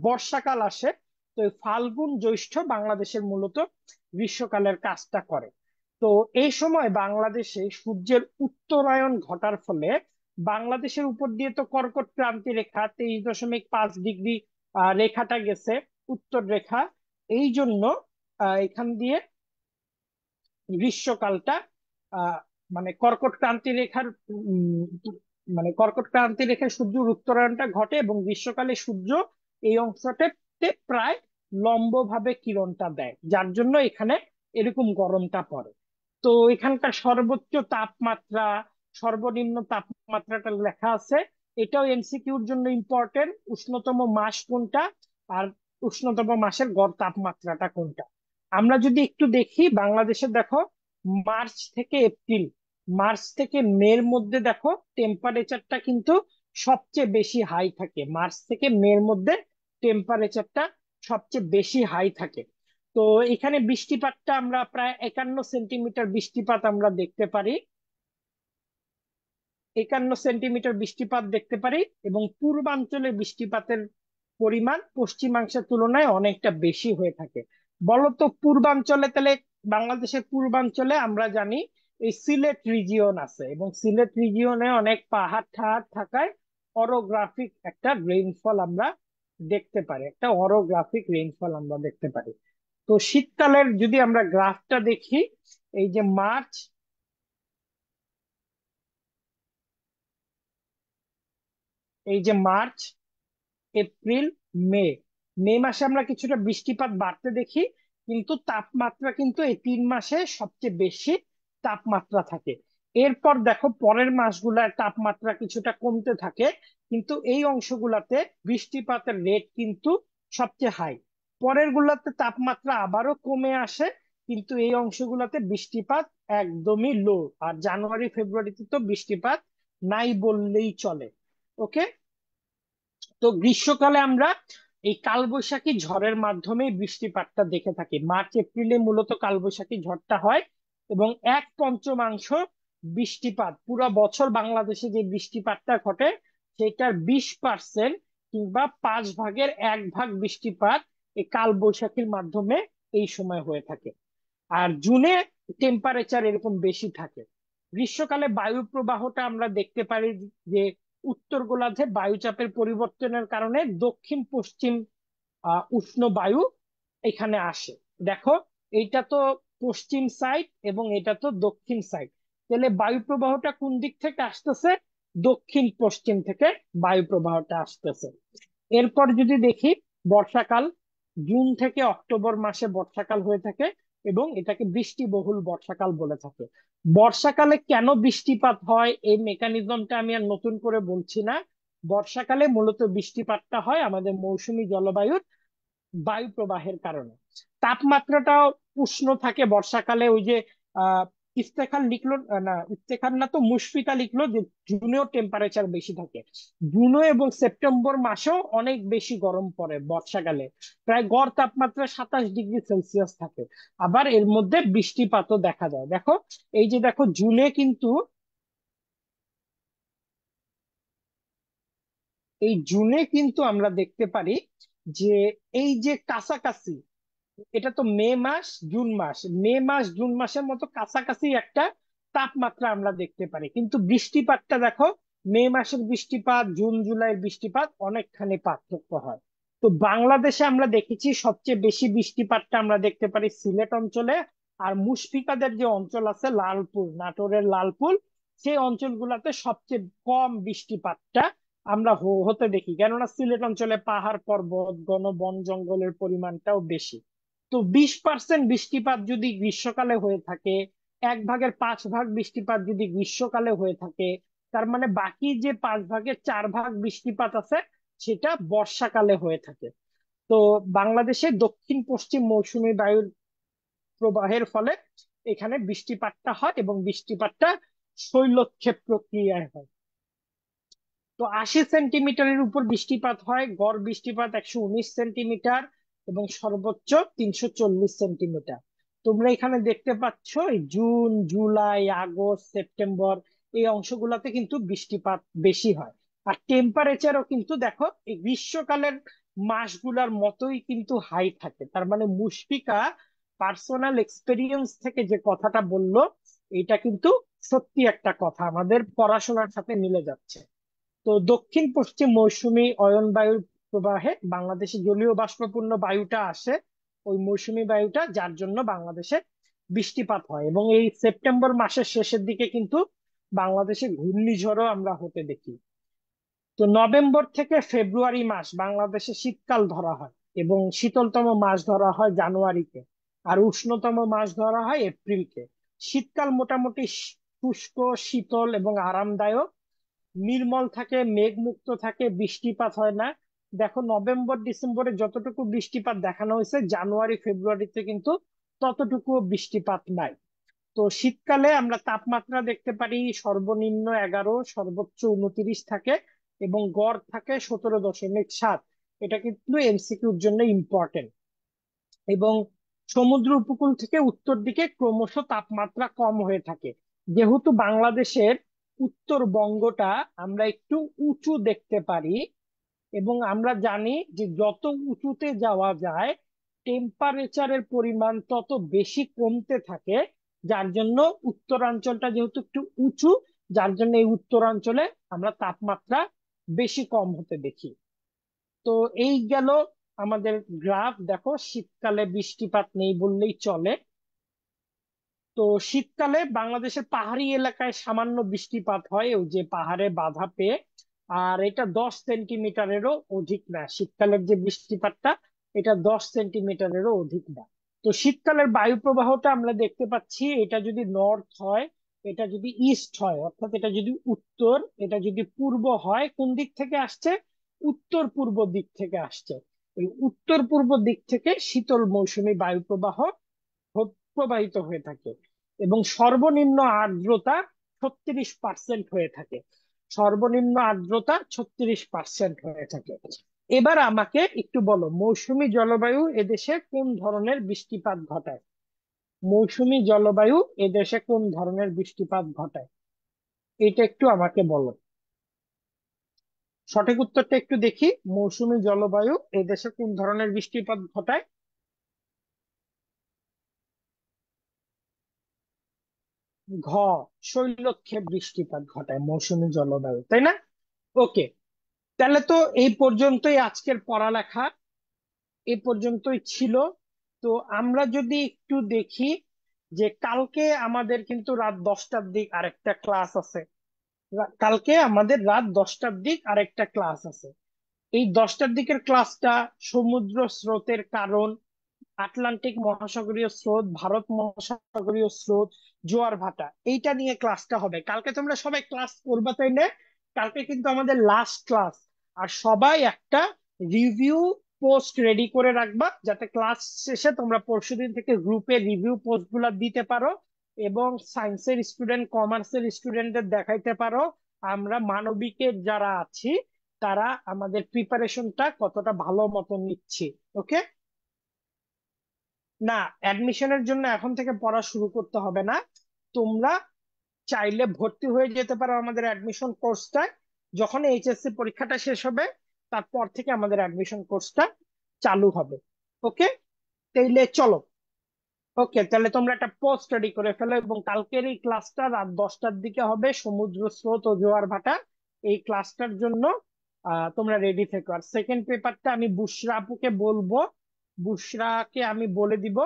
বর্ষাকাল আসে। তো এই ফাল্গুন জ্যৈষ্ঠ বাংলাদেশের মূলত গ্রীষ্মকালের কাজটা করে। তো এই সময় বাংলাদেশে সূর্যের উত্তরায়ণ ঘটার ফলে বাংলাদেশের উপর দিয়ে তো কর্কট ক্রান্তি রেখা 23.5 ডিগ্রি রেখাটা গেছে, উত্তর রেখা। এই জন্য এখান দিয়ে গ্রীষ্মকালটা আহ মানে কর্কট ক্রান্তি রেখার মানে কর্কট ক্রান্তি রেখায় সূর্যের উত্তরায়ণটা ঘটে এবং গ্রীষ্মকালে সূর্য এই অংশটাতে প্রায় লম্বভাবে কিরণটা দেয়, যার জন্য এখানে এরকম গরমটা পড়ে। তো এখানকার সর্বোচ্চ তাপমাত্রা, সর্বনিম্ন তাপমাত্রাটা লেখা আছে। এটাও এমসিকিউর জন্য ইম্পর্টেন্ট, উষ্ণতম মাস কোনটা আর উষ্ণতম মাসের গড় তাপমাত্রাটা কোনটা। আমরা যদি একটু দেখি বাংলাদেশে, দেখো মার্চ থেকে এপ্রিল, মার্চ থেকে মের মধ্যে দেখো টেম্পারেচারটা কিন্তু সবচেয়ে বেশি হাই থাকে। মার্চ থেকে মের মধ্যে টেম্পারেচারটা সবচেয়ে বেশি হাই থাকে। তো এখানে বৃষ্টিপাতটা আমরা প্রায় 51 সেন্টিমিটার বৃষ্টিপাত আমরা দেখতে পারি। 51 সেন্টিমিটার বৃষ্টিপাত দেখতে পারি এবং পূর্বাঞ্চলে বৃষ্টিপাতের পরিমাণ পশ্চিমাংশের তুলনায় অনেকটা বেশি হয়ে থাকে। বলতো পূর্বাঞ্চলে তাহলে, বাংলাদেশের পূর্বাঞ্চলে আমরা জানি এই সিলেট রিজিয়ন আছে এবং সিলেট রিজিয়নে অনেক পাহাড় ঠাহাড় থাকায় অরোগ্রাফিক একটা রেইনফল আমরা দেখতে পারি, একটা অরোগ্রাফিক রেইনফল আমরা দেখতে পারি। তো শীতকালের যদি আমরা গ্রাফটা দেখি, এই যে মার্চ, এই যে মার্চ, এপ্রিল, মে, মে মাসে আমরা কিছুটা বৃষ্টিপাত বাড়তে দেখি, কিন্তু তাপমাত্রা কিন্তু এই 3 মাসে সবচেয়ে বেশি তাপমাত্রা থাকে। এরপর দেখো পরের মাসগুলার তাপমাত্রা কিছুটা কমতে থাকে, কিন্তু এই অংশগুলাতে বৃষ্টিপাতের রেট কিন্তু সবচেয়ে হাই। পরের গুলাতে তাপমাত্রা আবারও কমে আসে, কিন্তু এই অংশগুলাতে বৃষ্টিপাত একদমই লো। আর জানুয়ারি ফেব্রুয়ারিতে তো বৃষ্টিপাত নাই বললেই চলে, ওকে? তো গ্রীষ্মকালে আমরা এই কালবৈশাখী ঝড়ের মাধ্যমে বৃষ্টিপাতটা দেখে থাকি। মার্চ এপ্রিলে মূলত কালবৈশাখী ঝড়টা হয় এবং 1/5 বৃষ্টিপাত পুরো বছর বাংলাদেশে যে বৃষ্টিপাতটা ঘটে সেটার 20% কিংবা 5/1 বৃষ্টিপাত এই কালবৈশাখীর মাধ্যমে এই সময় হয়ে থাকে। আর জুনে টেম্পারেচার এরকম বেশি থাকে। গ্রীষ্মকালে বায়ু প্রবাহটা আমরা দেখতে পারি যে উত্তর গোলার্ধে বায়ুচাপের পরিবর্তনের কারণে দক্ষিণ পশ্চিম উষ্ণ বায়ু এখানে আসে। দেখো এইটা তো পশ্চিম সাইড এবং এটা তো দক্ষিণ সাইড, তাহলে বায়ু প্রবাহটা কোন দিক থেকে আসতেছে? দক্ষিণ পশ্চিম থেকে বায়ু প্রবাহটা আসতেছে। এরপর যদি দেখি বর্ষাকাল, জুন থেকে অক্টোবর মাসে বর্ষাকাল হয়ে থাকে এবং এটাকে বৃষ্টিবহুল বর্ষাকাল বলে থাকে। বর্ষাকালে কেন বৃষ্টিপাত হয় এই মেকানিজমটা আমি আর নতুন করে বলছি না। বর্ষাকালে মূলত বৃষ্টিপাতটা হয় আমাদের মৌসুমী জলবায়ুর বায়ু প্রবাহের কারণে। তাপমাত্রাটাও উষ্ণ থাকে বর্ষাকালে। ওই যে আহ ইফতেখার লিখলো, না ইফতেখার না তো মুশফিকা লিখলো যে জুনেও টেম্পারেচার বেশি থাকে। জুনে এবং সেপ্টেম্বর মাসেও অনেক বেশি গরম পড়ে বর্ষাকালে। প্রায় গড় তাপমাত্রা 27 ডিগ্রি সেলসিয়াস থাকে। আবার এর মধ্যে বৃষ্টিপাতও দেখা যায়। দেখো, এই যে দেখো জুনে কিন্তু, এই জুনে কিন্তু আমরা দেখতে পারি যে এই যে কাছাকাছি, এটা তো মে মাস জুন মাস, মে মাস জুন মাসের মতো কাছাকাছি একটা তাপমাত্রা আমরা দেখতে পারি, কিন্তু বৃষ্টিপাতটা দেখো, মে মাসের বৃষ্টিপাত জুন জুলাইয়ের বৃষ্টিপাত অনেকখানি পার্থক্য হয়। তো বাংলাদেশে আমরা দেখেছি সবচেয়ে বেশি বৃষ্টিপাতটা আমরা দেখতে পারি সিলেট অঞ্চলে। আর মুশফিকাদের যে অঞ্চল আছে লালপুর, নাটোরের লালপুর, সেই অঞ্চলগুলোতে সবচেয়ে কম বৃষ্টিপাতটা আমরা হতে দেখি, কেননা সিলেট অঞ্চলে পাহাড় পর্বত ঘন বন জঙ্গলের পরিমাণটাও বেশি। তো 20% বৃষ্টিপাত যদি গ্রীষ্মকালে হয়ে থাকে, 1/5 ভাগ বৃষ্টিপাত যদি গ্রীষ্মকালে হয়ে থাকে, তার মানে বাকি যে 5/4 ভাগ বৃষ্টিপাত আছে সেটা বর্ষাকালে হয়ে থাকে। তো বাংলাদেশে দক্ষিণ পশ্চিম মৌসুমী বায়ুর প্রবাহের ফলে এখানে বৃষ্টিপাতটা হয় এবং বৃষ্টিপাতটা শৈলক্ষেপ প্রক্রিয়ায় হয়। তো 80 সেন্টিমিটারের উপর বৃষ্টিপাত হয়, গড় বৃষ্টিপাত 119 সেন্টিমিটার এবং সর্বোচ্চ 340 সেন্টিমিটার। তোমরা এখানে দেখতে পাচ্ছ এই জুন জুলাই আগস্ট সেপ্টেম্বর এই অংশগুলোতে কিন্তু বৃষ্টিপাত বেশি হয়। আর টেম্পারেচারও কিন্তু দেখো এই গ্রীষ্মকালের মাসগুলার মতোই কিন্তু হাই থাকে। তার মানে মুশফিকা পার্সোনাল এক্সপেরিয়েন্স থেকে যে কথাটা বললো, এটা কিন্তু সত্যি একটা কথা, আমাদের পড়াশোনার সাথে মিলে যাচ্ছে। তো দক্ষিণ পশ্চিম মৌসুমী অয়ন বায়ুর প্রবাহে বাংলাদেশে জলীয় বাষ্পপূর্ণ বায়ুটা আসে, ওই মৌসুমী বায়ুটা, যার জন্য বাংলাদেশে বৃষ্টিপাত হয়। এবং এই সেপ্টেম্বর মাসের শেষের দিকে কিন্তু বাংলাদেশে ঘূর্ণিঝড়ও আমরা হতে দেখি। তো নভেম্বর থেকে ফেব্রুয়ারি মাস বাংলাদেশে শীতকাল ধরা হয় এবং শীতলতম মাস ধরা হয় জানুয়ারিতে। আর উষ্ণতম মাস ধরা হয় এপ্রিলকে। শীতকাল মোটামুটি শুষ্ক, শীতল এবং আরামদায়ক। নির্মল থাকে, মেঘমুক্ত থাকে, বৃষ্টিপাত হয় না। দেখো নভেম্বর ডিসেম্বরে যতটুকু বৃষ্টিপাত দেখানো হয়েছে, জানুয়ারি ফেব্রুয়ারিতে কিন্তু ততটুকু বৃষ্টিপাত নাই। তো শীতকালে আমরা তাপমাত্রা দেখতে পারি সর্বনিম্ন 11, সর্বোচ্চ 29 থাকে এবং গড় থাকে 17.7। এটা কিন্তু এমসিকিউর জন্য ইম্পর্টেন্ট। এবং সমুদ্র উপকূল থেকে উত্তর দিকে ক্রমশ তাপমাত্রা কম হয়ে থাকে। যেহেতু বাংলাদেশের উত্তরবঙ্গটা আমরা একটু উঁচু দেখতে পারি এবং আমরা জানি যে যত উঁচুতে যাওয়া যায় টেম্পারেচারের পরিমাণ তত বেশি কমতে থাকে, যার জন্য উত্তরাঞ্চলটা যেহেতু একটু উঁচু, যার জন্য এই উত্তরাঞ্চলে আমরা তাপমাত্রা বেশি কম হতে দেখি। তো এই গেল আমাদের গ্রাফ। দেখো শীতকালে বৃষ্টিপাত নেই বললেই চলে। তো শীতকালে বাংলাদেশের পাহাড়ি এলাকায় সামান্য বৃষ্টিপাত হয় ওই যে পাহাড়ে বাধা পেয়ে। আর এটা 10 সেন্টিমিটারেরও অধিক না, শীতকালের যে বৃষ্টিপাতটা এটা 10 সেন্টিমিটারেরও অধিক না। তো শীতকালের বায়ু প্রবাহটা আমরা দেখতে পাচ্ছি, এটা যদি নর্থ হয়, এটা যদি ইস্ট হয়, অর্থাৎ এটা যদি উত্তর, এটা যদি পূর্ব হয়, কোন দিক থেকে আসছে? উত্তর পূর্ব দিক থেকে আসছে। এই উত্তর পূর্ব দিক থেকে শীতল মৌসুমী বায়ু প্রবাহ প্রবাহিত হয়ে থাকে এবং সর্বনিম্ন আর্দ্রতা 36% হয়ে থাকে। সর্বনিম্ন আর্দ্রতা 36% হয়ে থাকে। এবার আমাকে একটু বলো, মৌসুমী জলবায়ু এদেশে কোন ধরনের বৃষ্টিপাত ঘটায়? মৌসুমী জলবায়ু এদেশে কোন ধরনের বৃষ্টিপাত ঘটায়, এটা একটু আমাকে বলো। সঠিক উত্তরটা একটু দেখি। মৌসুমী জলবায়ু এদেশে কোন ধরনের বৃষ্টিপাত ঘটায়? ঘ, শৈলক্ষেপ বৃষ্টিপাত ঘটায় মৌসুমী জলবায়ু, তাই না? ওকে, তাহলে তো এই পর্যন্তই আজকের পড়ালেখা, এই পর্যন্তই ছিল। তো আমরা যদি একটু দেখি যে কালকে আমাদের কিন্তু রাত 10টার দিক আরেকটা ক্লাস আছে। কালকে আমাদের রাত 10টার দিক আরেকটা ক্লাস আছে। এই 10টার দিকের ক্লাসটা সমুদ্র স্রোতের কারণ, আটলান্টিক মহাসাগরীয় স্রোত, ভারত মহাসাগরীয় স্রোত, জোয়ার ভাটা, এইটা নিয়ে ক্লাসটা হবে। কালকে তোমরা সবাই ক্লাস করবে, তাই না? কালকে কিন্তু আমাদের লাস্ট ক্লাস। আর সবাই একটা রিভিউ পোস্ট রেডি করে রাখবা, যাতে ক্লাস শেষে তোমরা পরশুদিন থেকে গ্রুপে রিভিউ পোস্ট গুলা দিতে পারো, এবং সায়েন্সের স্টুডেন্ট, কমার্সের স্টুডেন্টদের দেখাইতে পারো আমরা মানবিকের যারা আছি তারা আমাদের প্রিপারেশনটা কতটা ভালো মতো নিচ্ছি। ওকে? না, অ্যাডমিশনের জন্য এখন থেকে পড়া শুরু করতে হবে না। তোমরা চাইলে ভর্তি হয়ে যেতে পারো আমাদের অ্যাডমিশন কোর্সটায়। যখন এইচএসসি পরীক্ষাটা শেষ হবে তারপর থেকে আমাদের অ্যাডমিশন কোর্সটা চালু হবে। ওকে? তাইলে চলো। ওকে, তাহলে তোমরা একটা পোস্ট রেডি করে ফেলো, এবং কালকের এই ক্লাসটা রাত 10টার দিকে হবে, সমুদ্র স্রোত ও জোয়ার ভাটা। এই ক্লাসটার জন্য তোমরা রেডি থেকো। আর সেকেন্ড পেপারটা আমি বুশরা আপুকে বলবো, বুশরাকে আমি বলে দিব,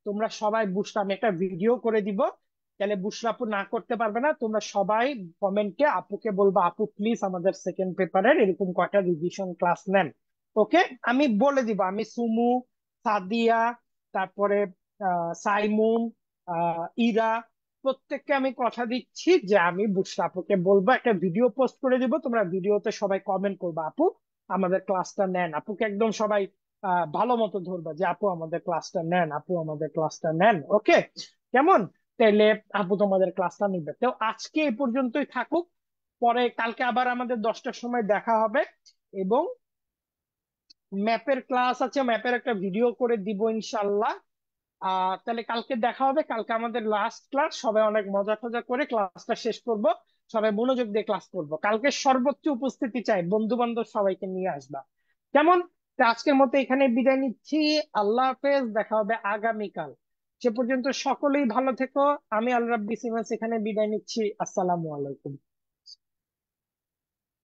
তোমরা সবাই, বুশরা আমি একটা ভিডিও করে দিব, তাহলে বুশরা আপু না করতে পারবে না। তোমরা সবাই কমেন্টে আপুকে বলবো, আপু প্লিজ আমাদের সেকেন্ড পেপারের এরকম কয়টা রিভিশন ক্লাস নেন। ওকে? আমি বলে দিব, আমি সুমু, সাদিয়া, তারপরে সাইমুম, ইরা, প্রত্যেককে আমি কথা দিচ্ছি যে আমি বুশরা আপুকে বলবো, একটা ভিডিও পোস্ট করে দিব, তোমরা ভিডিওতে সবাই কমেন্ট করবে আপু আমাদের ক্লাসটা নেন। আপুকে একদম সবাই ভালো মতো ধরবা যে আপু আমাদের ক্লাসটা নেন, আপু আমাদের ক্লাসটা নেন। ওকে? কেমন? তাইলে আপু তোমাদের ক্লাসটা নিবে। তো আজকে এই পর্যন্তই থাকুক, পরে কালকে আবার আমাদের 10টার সময় দেখা হবে, এবং ম্যাপের ক্লাস আছে, ম্যাপের একটা ভিডিও করে দিব ইনশাল্লাহ। তাহলে কালকে দেখা হবে। কালকে আমাদের লাস্ট ক্লাস, সবাই অনেক মজা টজা করে ক্লাসটা শেষ করব, সবাই মনোযোগ দিয়ে ক্লাস করব। কালকে সর্বোচ্চ উপস্থিতি চাই, বন্ধু বান্ধব সবাইকে নিয়ে আসবা। কেমন? তো আজকের মতো এখানে বিদায় নিচ্ছি। আল্লাহ হাফেজ, দেখা হবে আগামীকাল। সে পর্যন্ত সকলেই ভালো থেকো। আমি আল রাব্বি সিমান্স এখানে বিদায় নিচ্ছি। আসসালামু আলাইকুম।